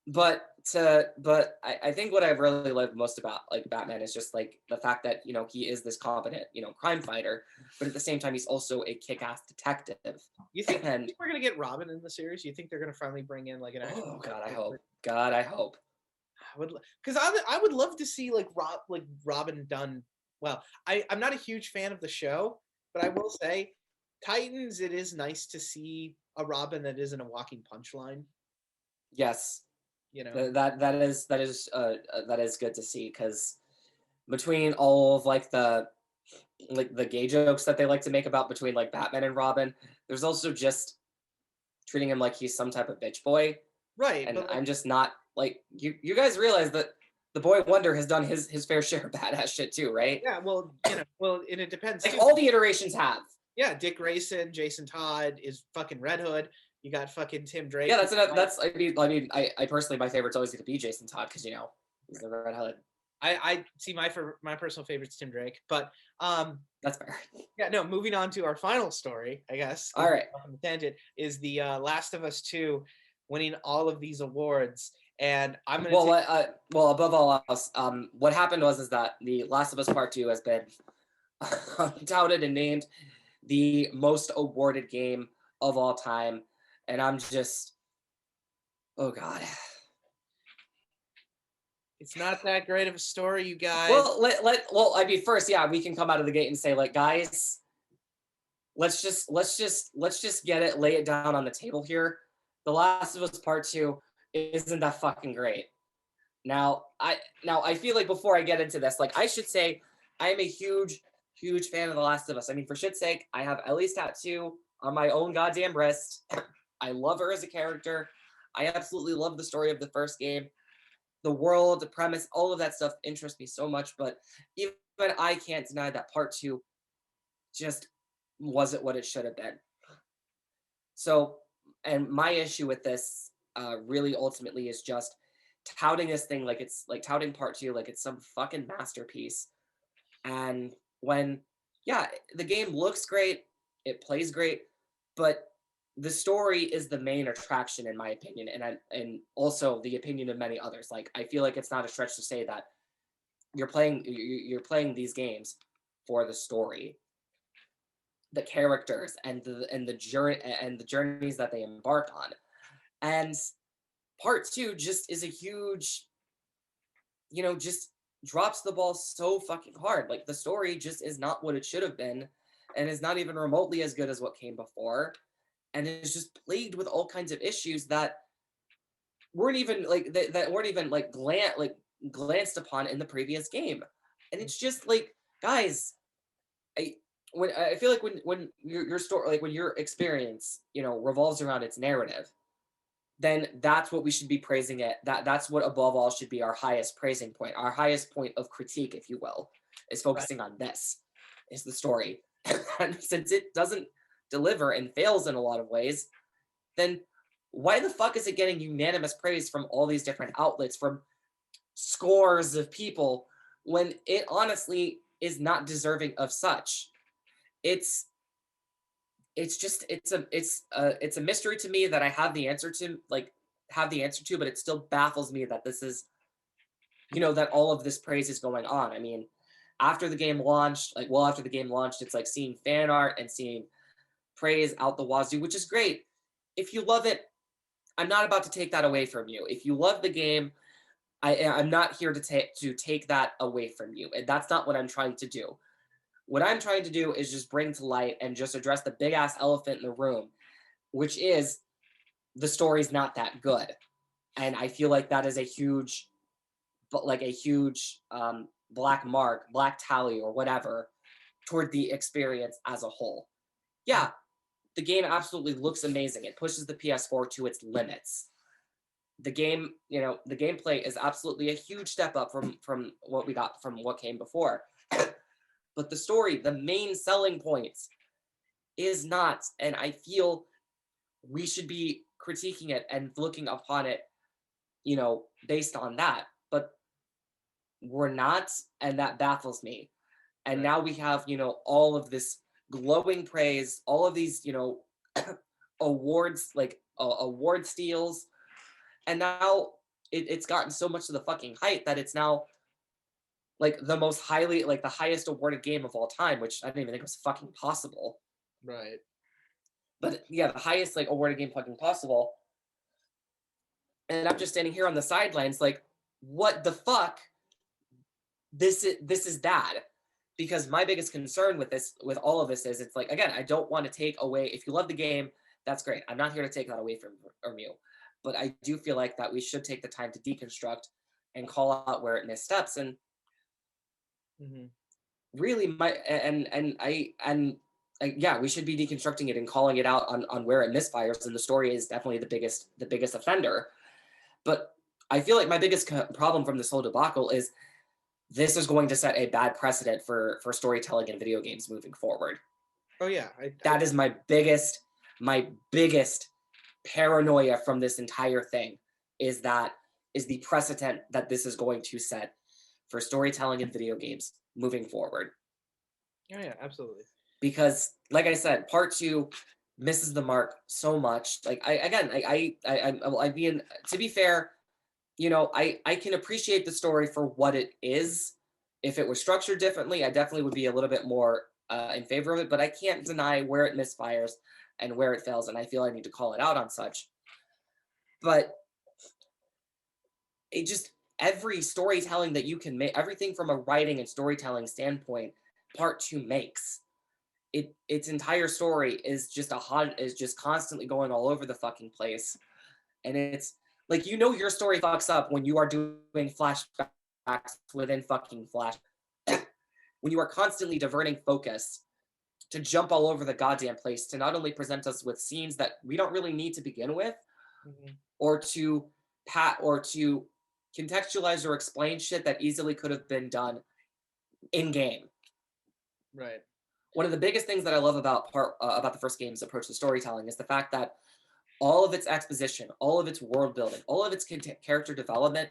But I think what I've really loved most about like Batman is just like the fact that he is this competent crime fighter, but at the same time he's also a kick-ass detective. You think, And we're gonna get Robin in the series? You think they're gonna finally bring in like an actual? oh God, I hope. God, I hope. I would, because I would love to see like Robin done well. I'm not a huge fan of the show, but I will say, Titans. It is nice to see a Robin that isn't a walking punchline. Yes, You know. that is good to see, because between all of like the gay jokes that they like to make about between like Batman and Robin, there's also just treating him like he's some type of bitch boy. Right, And but like, I'm just not like you guys realize that the Boy Wonder has done his fair share of badass shit too, right? yeah, and it depends Like too. all the iterations have. Yeah, Dick Grayson, Jason Todd is fucking Red Hood. You got fucking Tim Drake. Yeah, that's I personally, my favorite's always going to be Jason Todd, because he's the Red Hood. I see my personal favorite's Tim Drake, but That's fair. yeah, no. Moving on to our final story, I guess. All right. On the tangent is the Last of Us 2 winning all of these awards, and I'm gonna. Well, above all else, what happened is that the Last of Us Part 2 has been touted and named the most awarded game of all time, and I'm just, oh God. It's not that great of a story, you guys. Well, I mean, first, yeah, we can come out of the gate and say, like, guys, let's just get it, lay it down on the table here. The Last of Us Part 2 isn't that fucking great. Now I feel like before I get into this, like, I should say I am a huge fan of The Last of Us. I mean, for shit's sake, I have Ellie's tattoo on my own goddamn wrist. I love her as a character. I absolutely love the story of the first game. The world, the premise, all of that stuff interests me so much, but even I can't deny that Part 2 just wasn't what it should have been. So, and my issue with this really ultimately is just touting this thing like it's like touting Part 2 like it's some fucking masterpiece. And when, yeah, the game looks great, it plays great, but the story is the main attraction in my opinion, and also the opinion of many others. Like, I feel like it's not a stretch to say that you're playing these games for the story, the characters, and the journeys that they embark on. And part two just is a huge, just drops the ball so fucking hard. Like, the story just is not what it should have been, and is not even remotely as good as what came before, and is just plagued with all kinds of issues that weren't even like that weren't even like glanced upon in the previous game. And it's just like, guys, I I feel like when your story, like when your experience, revolves around its narrative, then that's what we should be praising it. That's what above all should be our highest praising point, our highest point of critique, if you will, is Right. focusing on this, is the story. And since it doesn't deliver and fails in a lot of ways, then why the fuck is it getting unanimous praise from all these different outlets, from scores of people, when it honestly is not deserving of such? It's it's a mystery to me that I have the answer to, but it still baffles me that this is, that all of this praise is going on. I mean, after the game launched, it's like seeing fan art and seeing praise out the wazoo, which is great. If you love it, I'm not about to take that away from you. If you love the game, I'm not here to take that away from you. And that's not what I'm trying to do. What I'm trying to do is just bring to light and just address the big ass elephant in the room, which is the story's not that good. And I feel like that is a huge, black mark, black tally, or whatever, toward the experience as a whole. Yeah, the game absolutely looks amazing. It pushes the PS4 to its limits. The game, the gameplay is absolutely a huge step up from what we got from what came before. But the story, the main selling points, is not. And I feel we should be critiquing it and looking upon it, based on that. But we're not, and that baffles me. And Right. now we have, all of this glowing praise, all of these, awards, award steals. And now it's gotten so much to the fucking height that it's now like the highest awarded game of all time, which I didn't even think was fucking possible. Right. But yeah, the highest like awarded game fucking possible. And I'm just standing here on the sidelines like, what the fuck? This is bad. Because my biggest concern with all of this is, it's like, again, I don't want to take away, if you love the game, that's great. I'm not here to take that away from you. But I do feel like that we should take the time to deconstruct and call out where it missteps. And Mm-hmm. really yeah, we should be deconstructing it and calling it out on where it misfires. And the story is definitely the biggest offender. But I feel like my biggest problem from this whole debacle is this is going to set a bad precedent for storytelling in video games moving forward. Oh yeah, That is my biggest paranoia from this entire thing, is the precedent that this is going to set for storytelling in video games moving forward. Oh yeah, absolutely. Because like I said, part two misses the mark so much. Like, I mean, to be fair, I can appreciate the story for what it is. If it was structured differently, I definitely would be a little bit more in favor of it, but I can't deny where it misfires and where it fails, and I feel I need to call it out on such. But it just, every storytelling that you can make, everything from a writing and storytelling standpoint, part two makes. Its entire story is just constantly going all over the fucking place. And it's like, your story fucks up when you are doing flashbacks within fucking flash, when you are constantly diverting focus to jump all over the goddamn place, to not only present us with scenes that we don't really need to begin with, Mm-hmm. or to contextualize or explain shit that easily could have been done in game. Right. One of the biggest things that I love about the first game's approach to storytelling is the fact that all of its exposition, all of its world building, all of its character development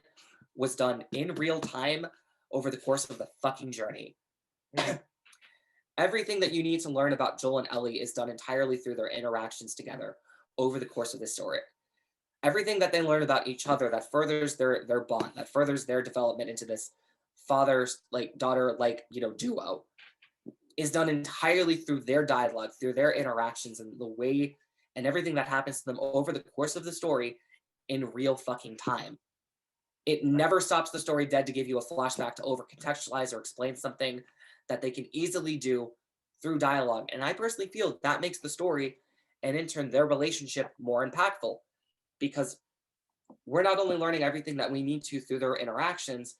was done in real time over the course of the fucking journey. Mm-hmm. Everything that you need to learn about Joel and Ellie is done entirely through their interactions together, over the course of the story. Everything that they learn about each other that furthers their bond, that furthers their development into this father's like daughter like duo, is done entirely through their dialogue, through their interactions, and the way and everything that happens to them over the course of the story in real fucking time. It never stops the story dead to give you a flashback to over contextualize or explain something that they can easily do through dialogue. And I personally feel that makes the story and in turn their relationship more impactful, because we're not only learning everything that we need to through their interactions,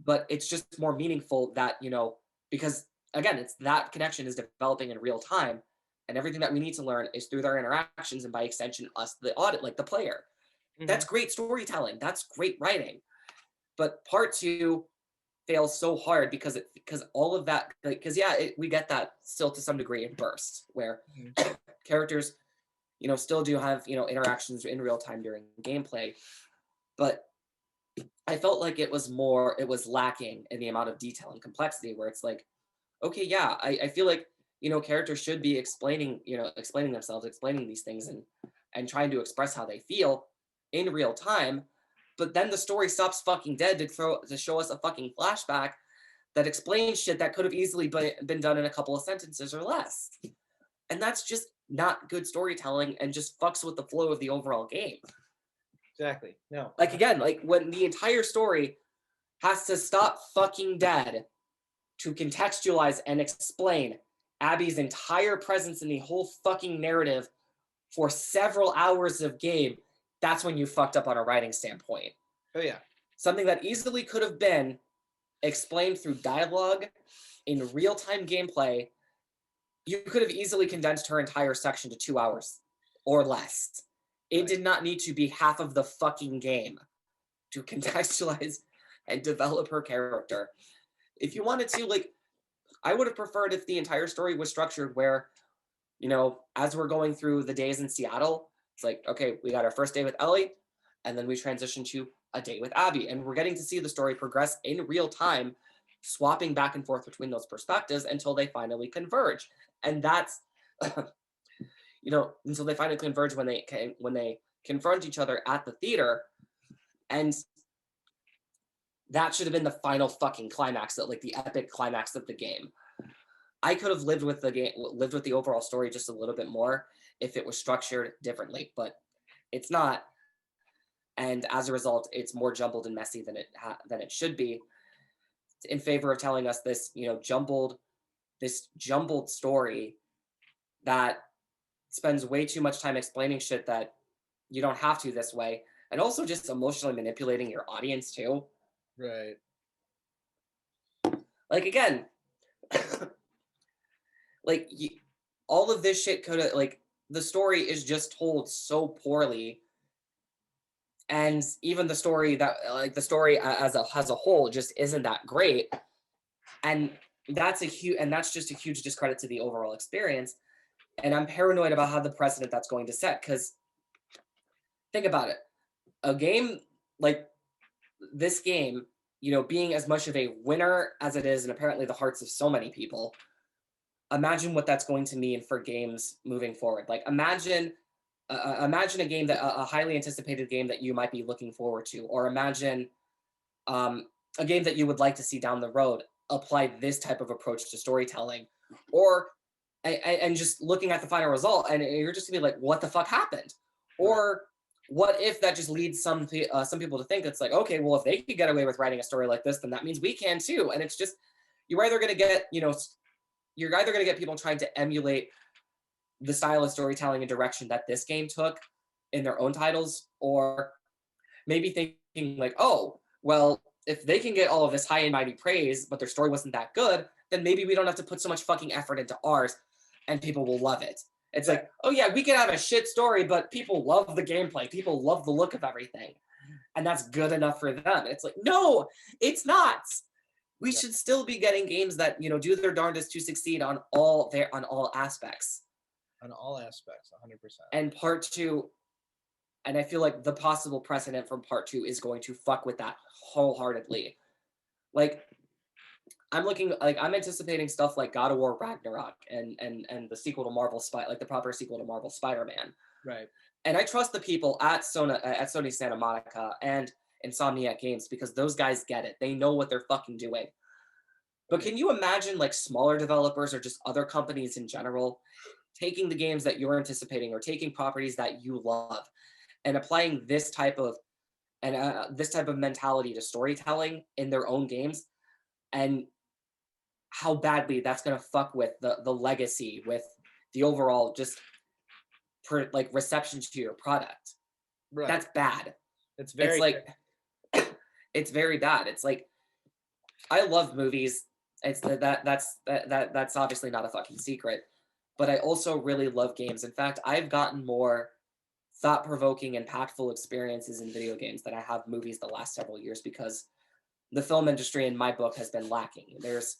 but it's just more meaningful that, because again, it's that connection is developing in real time, and everything that we need to learn is through their interactions and by extension, us, the audit, like the player. That's great storytelling. That's great writing. But part two fails so hard because all of that, because we get that still to some degree in bursts where characters, still do have, interactions in real time during gameplay. But I felt like it was lacking in the amount of detail and complexity where it's like, okay, yeah, I feel like, characters should be explaining themselves, explaining these things and trying to express how they feel in real time. But then the story stops fucking dead to show us a fucking flashback that explains shit that could have easily been done in a couple of sentences or less. And that's just not good storytelling and just fucks with the flow of the overall game. Exactly. No. Like, again, like when the entire story has to stop fucking dead to contextualize and explain Abby's entire presence in the whole fucking narrative for several hours of game, that's when you fucked up on a writing standpoint. Oh, yeah. Something that easily could have been explained through dialogue in real-time gameplay, you could have easily condensed her entire section to 2 hours or less. It did not need to be half of the fucking game to contextualize and develop her character. If you wanted to, like, I would have preferred if the entire story was structured where, as we're going through the days in Seattle, it's like, okay, we got our first day with Ellie, and then we transition to a date with Abby, and we're getting to see the story progress in real time, swapping back and forth between those perspectives until they finally converge. And that's, until they finally converge when they confront each other at the theater. And that should have been the final fucking climax, like the epic climax of the game. I could have lived with the overall story just a little bit more if it was structured differently, but it's not. And as a result, it's more jumbled and messy than it should be, in favor of telling us this, jumbled story that spends way too much time explaining shit that you don't have to this way, and also just emotionally manipulating your audience too. Right. Like, again, like all of this shit could have, like, the story is just told so poorly, and even the story as a whole just isn't that great, and that's just a huge discredit to the overall experience. And I'm paranoid about how the precedent that's going to set, because think about it, a game like this game, being as much of a winner as it is, and apparently the hearts of so many people, imagine what that's going to mean for games moving forward. Like, imagine a game a highly anticipated game that you might be looking forward to, or imagine a game that you would like to see down the road apply this type of approach to storytelling, or and just looking at the final result, and you're just gonna be like, what the fuck happened? Or what if that just leads some people to think it's like, okay, well, if they could get away with writing a story like this, then that means we can too. And it's just, you're either going to get people trying to emulate the style of storytelling and direction that this game took in their own titles, or maybe thinking like, oh, well, if they can get all of this high and mighty praise, but their story wasn't that good, then maybe we don't have to put so much fucking effort into ours and people will love it. It's like, oh yeah, we can have a shit story, but people love the gameplay. People love the look of everything. And that's good enough for them. It's like, no, it's not. We should still be getting games that, do their darndest to succeed on all aspects. On all aspects, 100%. And part two, and I feel like the possible precedent from part two is going to fuck with that wholeheartedly. Like, I'm anticipating stuff like God of War Ragnarok and the sequel to like the proper sequel to Marvel Spider-Man. Right. And I trust the people at Sony Santa Monica and Insomniac Games because those guys get it. They know what they're fucking doing. But Okay. can you imagine like smaller developers or just other companies in general taking the games that you're anticipating or taking properties that you love and applying this type of mentality to storytelling in their own games, and how badly that's going to fuck with the legacy, with the overall just like reception to your product. Right. That's bad. It's It's very like it's very bad. It's like I love movies. That's obviously not a fucking secret, but I also really love games. In fact, I've gotten more thought-provoking, impactful experiences in video games than I have movies the last several years because the film industry in my book has been lacking. There's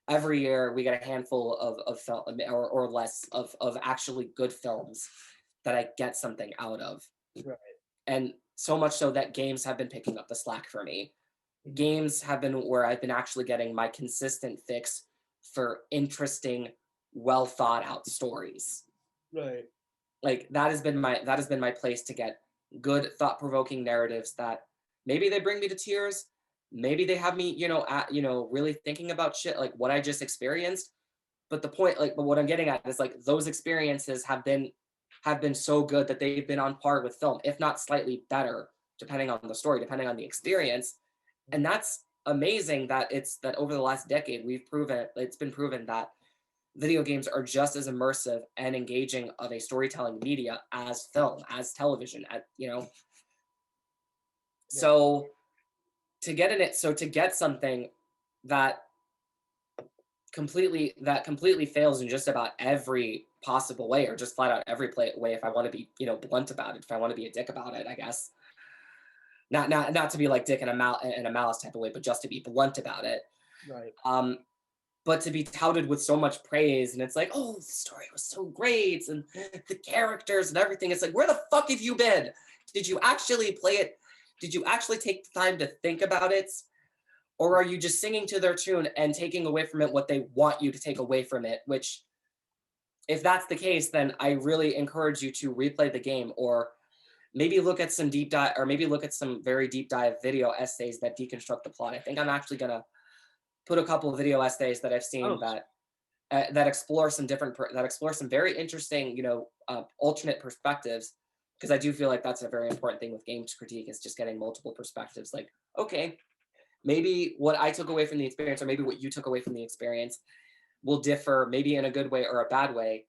every year we get a handful of film or less of actually good films that I get something out of. Right. And so much so that games have been picking up the slack for me. Games have been where I've been actually getting my consistent fix for interesting, well thought out stories. Right. Like that has been my place to get good thought provoking narratives that maybe they bring me to tears, maybe they have me really thinking about shit like what I just experienced. But but what I'm getting at is like those experiences have been so good that they've been on par with film, if not slightly better, depending on the story, depending on the experience. And that's amazing that over the last decade it's been proven that video games are just as immersive and engaging of a storytelling media as film, as television, So to get something that completely fails in just about every possible way, or just flat out every way, if I want to be, blunt about it, if I want to be a dick about it, I guess. Not to be like dick in a malice type of way, but just to be blunt about it. Right. But to be touted with so much praise, and it's like, oh, the story was so great, and the characters and everything. It's like, where the fuck have you been? Did you actually play it? Did you actually take the time to think about it? Or are you just singing to their tune and taking away from it what they want you to take away from it? Which, if that's the case, then I really encourage you to replay the game, or maybe look at some deep dive, or maybe look at some very deep dive video essays that deconstruct the plot. I think I'm actually gonna put a couple of video essays that I've seen that explore some very interesting, alternate perspectives, because I do feel like that's a very important thing with games critique, is just getting multiple perspectives. Like, okay, maybe what I took away from the experience, or maybe what you took away from the experience, will differ, maybe in a good way or a bad way,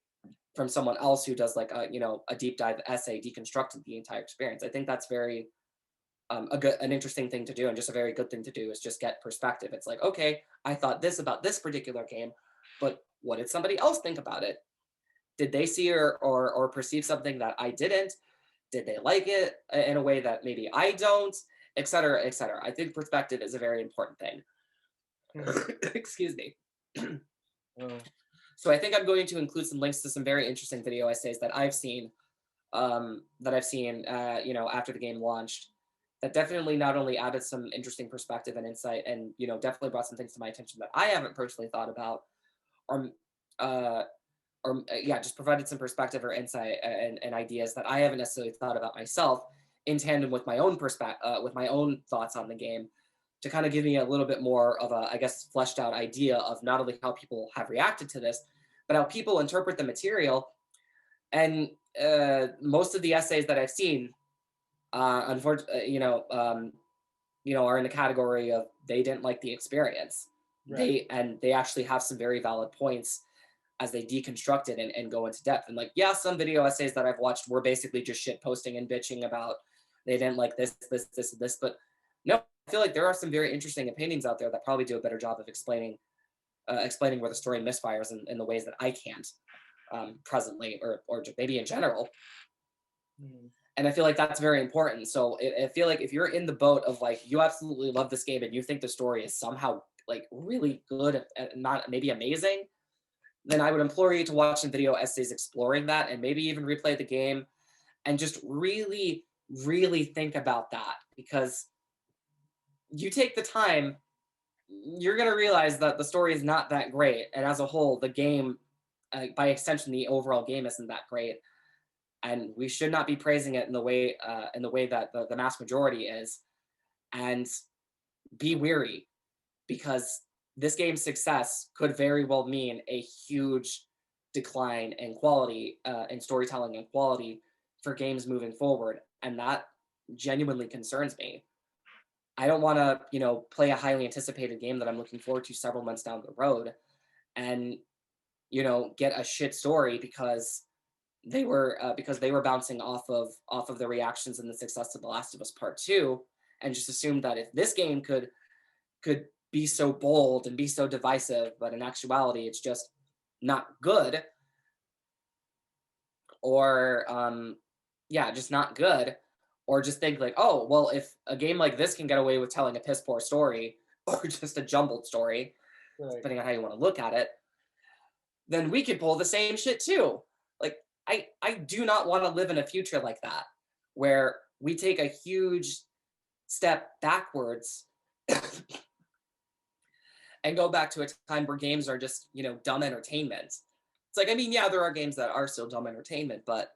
from someone else who does like a deep dive essay deconstructing the entire experience. I think that's very an interesting thing to do, and just a very good thing to do, is just get perspective. It's like, okay, I thought this about this particular game, but what did somebody else think about it? Did they see or perceive something that I didn't? Did they like it in a way that maybe I don't? Et cetera, et cetera. I think perspective is a very important thing. Excuse me. Oh. So I think I'm going to include some links to some very interesting video essays that I've seen, after the game launched, that definitely not only added some interesting perspective and insight, and definitely brought some things to my attention that I haven't personally thought about, or just provided some perspective or insight and ideas that I haven't necessarily thought about myself, in tandem with my own with my own thoughts on the game, to kind of give me a little bit more of a, I guess, fleshed out idea of not only how people have reacted to this, but how people interpret the material. And most of the essays that I've seen, unfortunately, are in the category of they didn't like the experience. Right. They actually have some very valid points as they deconstruct it and go into depth. And like, yeah, some video essays that I've watched were basically just shit posting and bitching about they didn't like this, but no, I feel like there are some very interesting opinions out there that probably do a better job of explaining where the story misfires in the ways that I can't presently, or maybe in general. Mm-hmm. And I feel like that's very important. So I feel like if you're in the boat of like, you absolutely love this game and you think the story is somehow like really good and not maybe amazing, then I would implore you to watch some video essays exploring that, and maybe even replay the game and just really, really think about that, because you take the time you're going to realize that the story is not that great. And as a whole, the game, by extension, the overall game isn't that great. And we should not be praising it in the way that the mass majority is. And be weary, because this game's success could very well mean a huge decline in quality, in storytelling and quality for games moving forward. And that genuinely concerns me. I don't want to, play a highly anticipated game that I'm looking forward to several months down the road and, get a shit story because they were bouncing off of the reactions and the success of The Last of Us Part 2, and just assume that if this game could be so bold and be so divisive, but in actuality it's just not good, or just not good, or just think like, oh, well, if a game like this can get away with telling a piss poor story or just a jumbled story, Right. depending on how you want to look at it, then we could pull the same shit too. Like, I do not want to live in a future like that, where we take a huge step backwards and go back to a time where games are just, dumb entertainment. It's like, I mean, yeah, there are games that are still dumb entertainment, but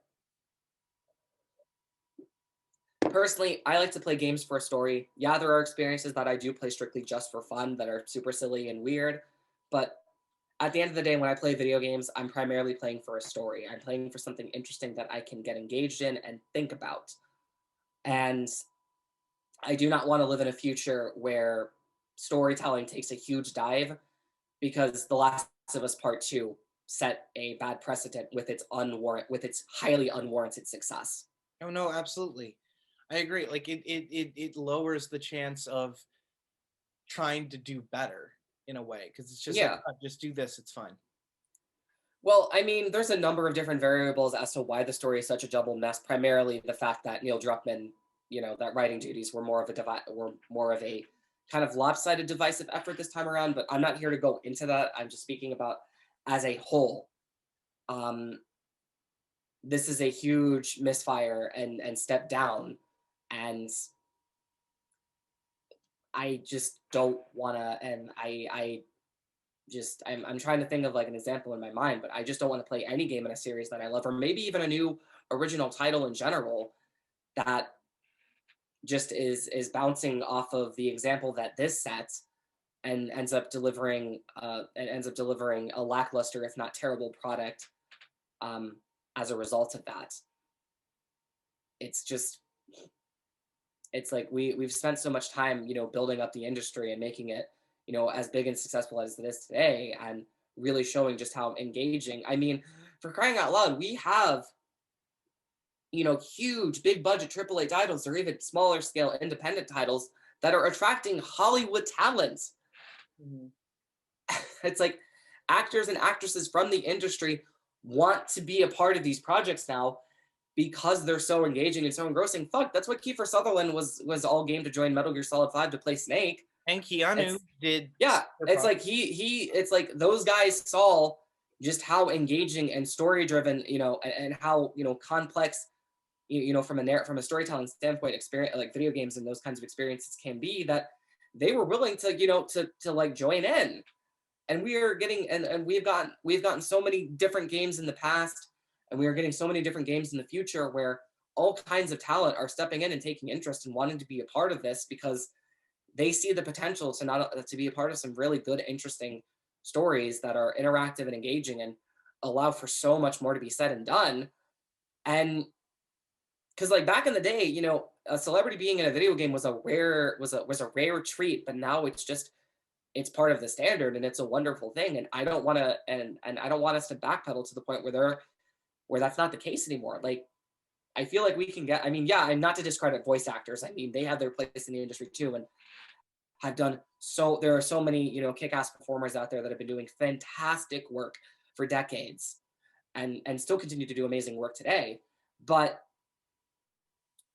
personally, I like to play games for a story. Yeah, there are experiences that I do play strictly just for fun that are super silly and weird, but at the end of the day, when I play video games, I'm primarily playing for a story. I'm playing for something interesting that I can get engaged in and think about. And I do not want to live in a future where storytelling takes a huge dive, because The Last of Us Part 2 set a bad precedent with its highly unwarranted success. Oh no, absolutely. I agree. Like it lowers the chance of trying to do better in a way, because it's just Yeah. like, oh, just do this, it's fine. Well, I mean, there's a number of different variables as to why the story is such a jumbled mess. Primarily, the fact that Neil Druckmann, that writing duties were more of a kind of lopsided, divisive effort this time around. But I'm not here to go into that. I'm just speaking about as a whole. This is a huge misfire and step down, and I just don't want to. And I'm trying to think of like an example in my mind, but I just don't want to play any game in a series that I love, or maybe even a new original title in general that just is bouncing off of the example that this sets, and ends up delivering a lackluster, if not terrible, product as a result of that. It's like we've spent so much time, building up the industry and making it, as big and successful as it is today, and really showing just how engaging. I mean, for crying out loud, we have, huge, big budget AAA titles, or even smaller scale independent titles that are attracting Hollywood talent. Mm-hmm. It's like actors and actresses from the industry want to be a part of these projects now because they're so engaging and so engrossing. Fuck, that's what Kiefer Sutherland was all game to join Metal Gear Solid 5 to play Snake. And Keanu did. Yeah, it's like it's like those guys saw just how engaging and story driven, and how, complex, from a storytelling standpoint, experience like video games and those kinds of experiences can be, that they were willing to, to like join in. And we are getting, and we've gotten so many different games in the past, and we are getting so many different games in the future where all kinds of talent are stepping in and taking interest and wanting to be a part of this, because they see the potential to be a part of some really good, interesting stories that are interactive and engaging and allow for so much more to be said and done. And because like back in the day, a celebrity being in a video game was a rare treat, but now it's part of the standard, and it's a wonderful thing. And I don't want to, and I don't want us to backpedal to the point where that's not the case anymore. Like, I feel like we can get, I mean, yeah, and not to discredit voice actors. I mean, they have their place in the industry too, and have done there are so many, kick-ass performers out there that have been doing fantastic work for decades and still continue to do amazing work today. But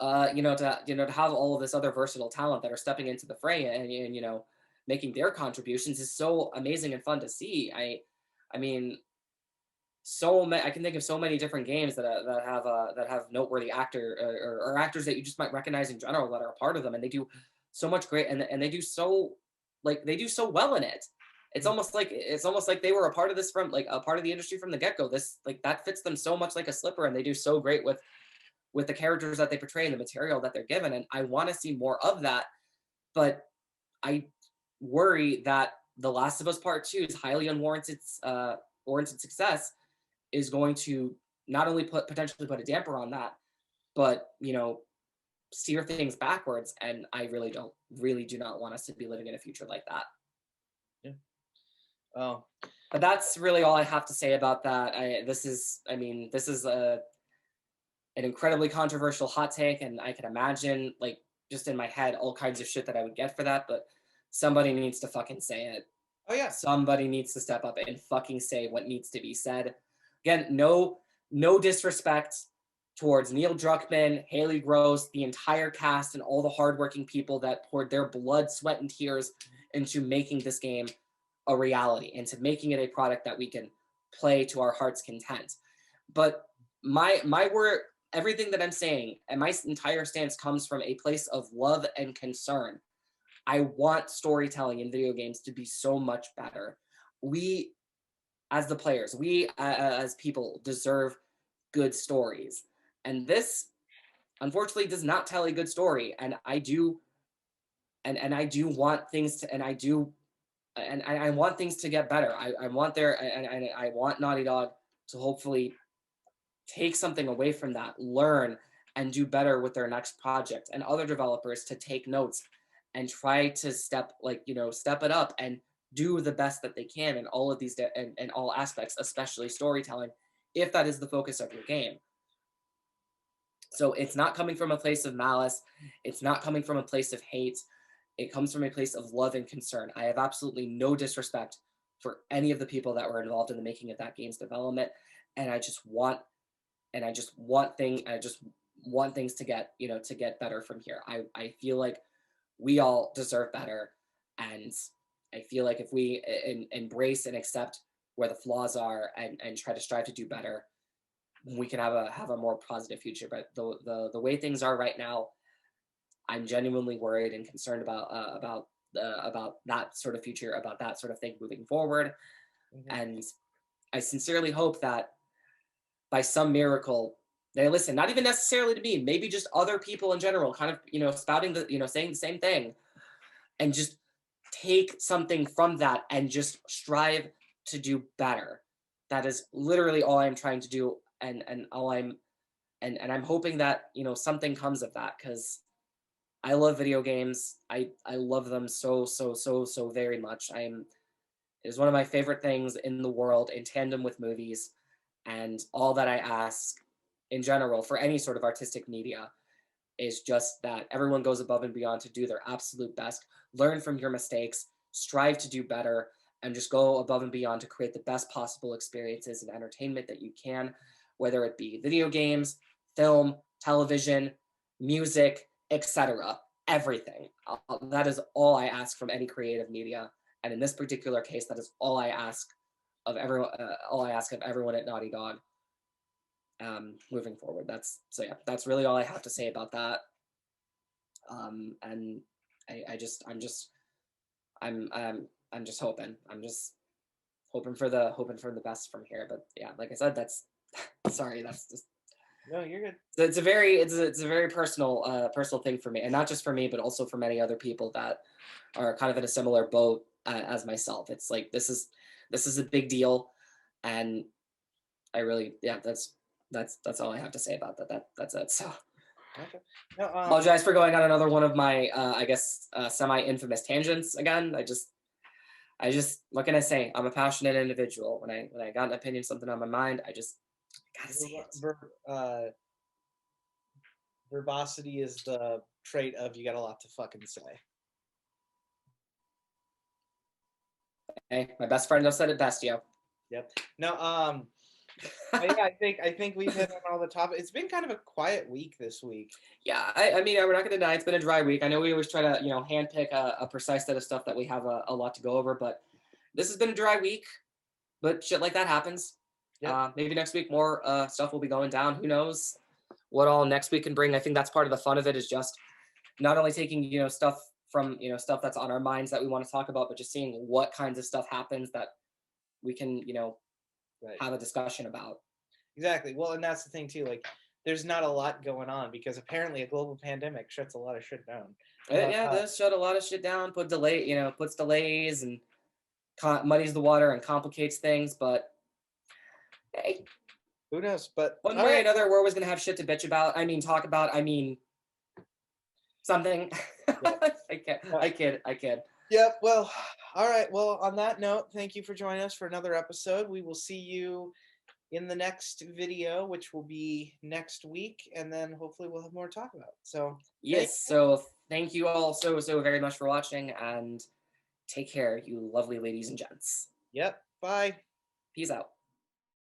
to have all of this other versatile talent that are stepping into the fray and making their contributions is so amazing and fun to see. I mean, I can think of so many different games that have noteworthy or actors that you just might recognize in general that are a part of them, and they do so much great, and they do so they do so well in it. It's almost like they were a part of this from like a part of the industry from the get-go. This like that fits them so much like a slipper, and they do so great with the characters that they portray and the material that they're given. And I want to see more of that, but I worry that The Last of Us Part 2's highly unwarranted warranted success is going to not only potentially put a damper on that, but steer things backwards. And I really do not want us to be living in a future like that. Yeah. Oh. But that's really all I have to say about that. This is an incredibly controversial hot take, and I can imagine like just in my head all kinds of shit that I would get for that, but somebody needs to fucking say it. Oh yeah. Somebody needs to step up and fucking say what needs to be said. Again, no disrespect towards Neil Druckmann, Haley Gross, the entire cast, and all the hardworking people that poured their blood, sweat, and tears into making this game a reality, into making it a product that we can play to our heart's content. But my word, everything that I'm saying and my entire stance comes from a place of love and concern. I want storytelling in video games to be so much better. We, as the players, we as people deserve good stories. And this, unfortunately, does not tell a good story. And I do want things to, and I want things to get better. I want Naughty Dog to hopefully take something away from that, learn, and do better with their next project, and other developers to take notes and try to step it up and do the best that they can in all of these in all aspects, especially storytelling, if that is the focus of your game. So it's not coming from a place of malice. It's not coming from a place of hate. It comes from a place of love and concern. I have absolutely no disrespect for any of the people that were involved in the making of that game's development. And I just want things to get better from here. I feel like we all deserve better. And I feel like if we embrace and accept where the flaws are and try to strive to do better, we can have a more positive future. But the way things are right now, I'm genuinely worried and concerned about that sort of future, about that sort of thing moving forward. Mm-hmm. And I sincerely hope that by some miracle they listen, not even necessarily to me, maybe just other people in general, kind of, spouting saying the same thing, and just take something from that and just strive to do better. That is literally all I'm trying to do. And I'm hoping that, something comes of that, because I love video games. I love them so very much. It is one of my favorite things in the world, in tandem with movies. And all that I ask in general for any sort of artistic media is just that everyone goes above and beyond to do their absolute best, learn from your mistakes, strive to do better, and just go above and beyond to create the best possible experiences and entertainment that you can, whether it be video games, film, television, music, etc. Everything. That is all I ask from any creative media. And in this particular case, that is all I ask of everyone. All I ask of everyone at Naughty Dog. Moving forward. That's really all I have to say about that. And I'm just hoping. I'm just hoping for the best from here. But yeah, like I said, that's sorry. That's just. No, you're good. It's a very personal thing for me, and not just for me, but also for many other people that are kind of in a similar boat as myself. It's like this is a big deal, and I really that's all I have to say about that. That's it. So, okay. No, apologize for going on another one of my I guess semi-infamous tangents again. I just what can I say? I'm a passionate individual. When I got an opinion, something on my mind, I just gotta say it. Verbosity is the trait of you got a lot to fucking say. Hey, my best friend said it best, yo. Yep. No, yeah, I think we've hit on all the topics. It's been kind of a quiet week this week. Yeah, I mean, we're not going to deny it's been a dry week. I know we always try to, handpick a precise set of stuff that we have a lot to go over, but this has been a dry week. But shit like that happens. Yep. Maybe next week more stuff will be going down. Who knows what all next week can bring? I think that's part of the fun of it, is just not only taking stuff from, you know, stuff that's on our minds that we want to talk about, but just seeing what kinds of stuff happens that we can, you know, Right. have a discussion about. Exactly. Well, and that's the thing too. Like, there's not a lot going on because apparently a global pandemic shuts a lot of shit down. Yeah, it does shut a lot of shit down, puts delays and muddies the water and complicates things. But hey, Who knows? But one all way or right. another, we're always gonna have shit to bitch about. I mean, talk about. I mean, something. I kid. Yep. Well, all right. Well, on that note, thank you for joining us for another episode. We will see you in the next video, which will be next week, and then hopefully we'll have more to talk about. So Yes. So thank you all so very much for watching, and take care, you lovely ladies and gents. Yep. Bye. Peace out.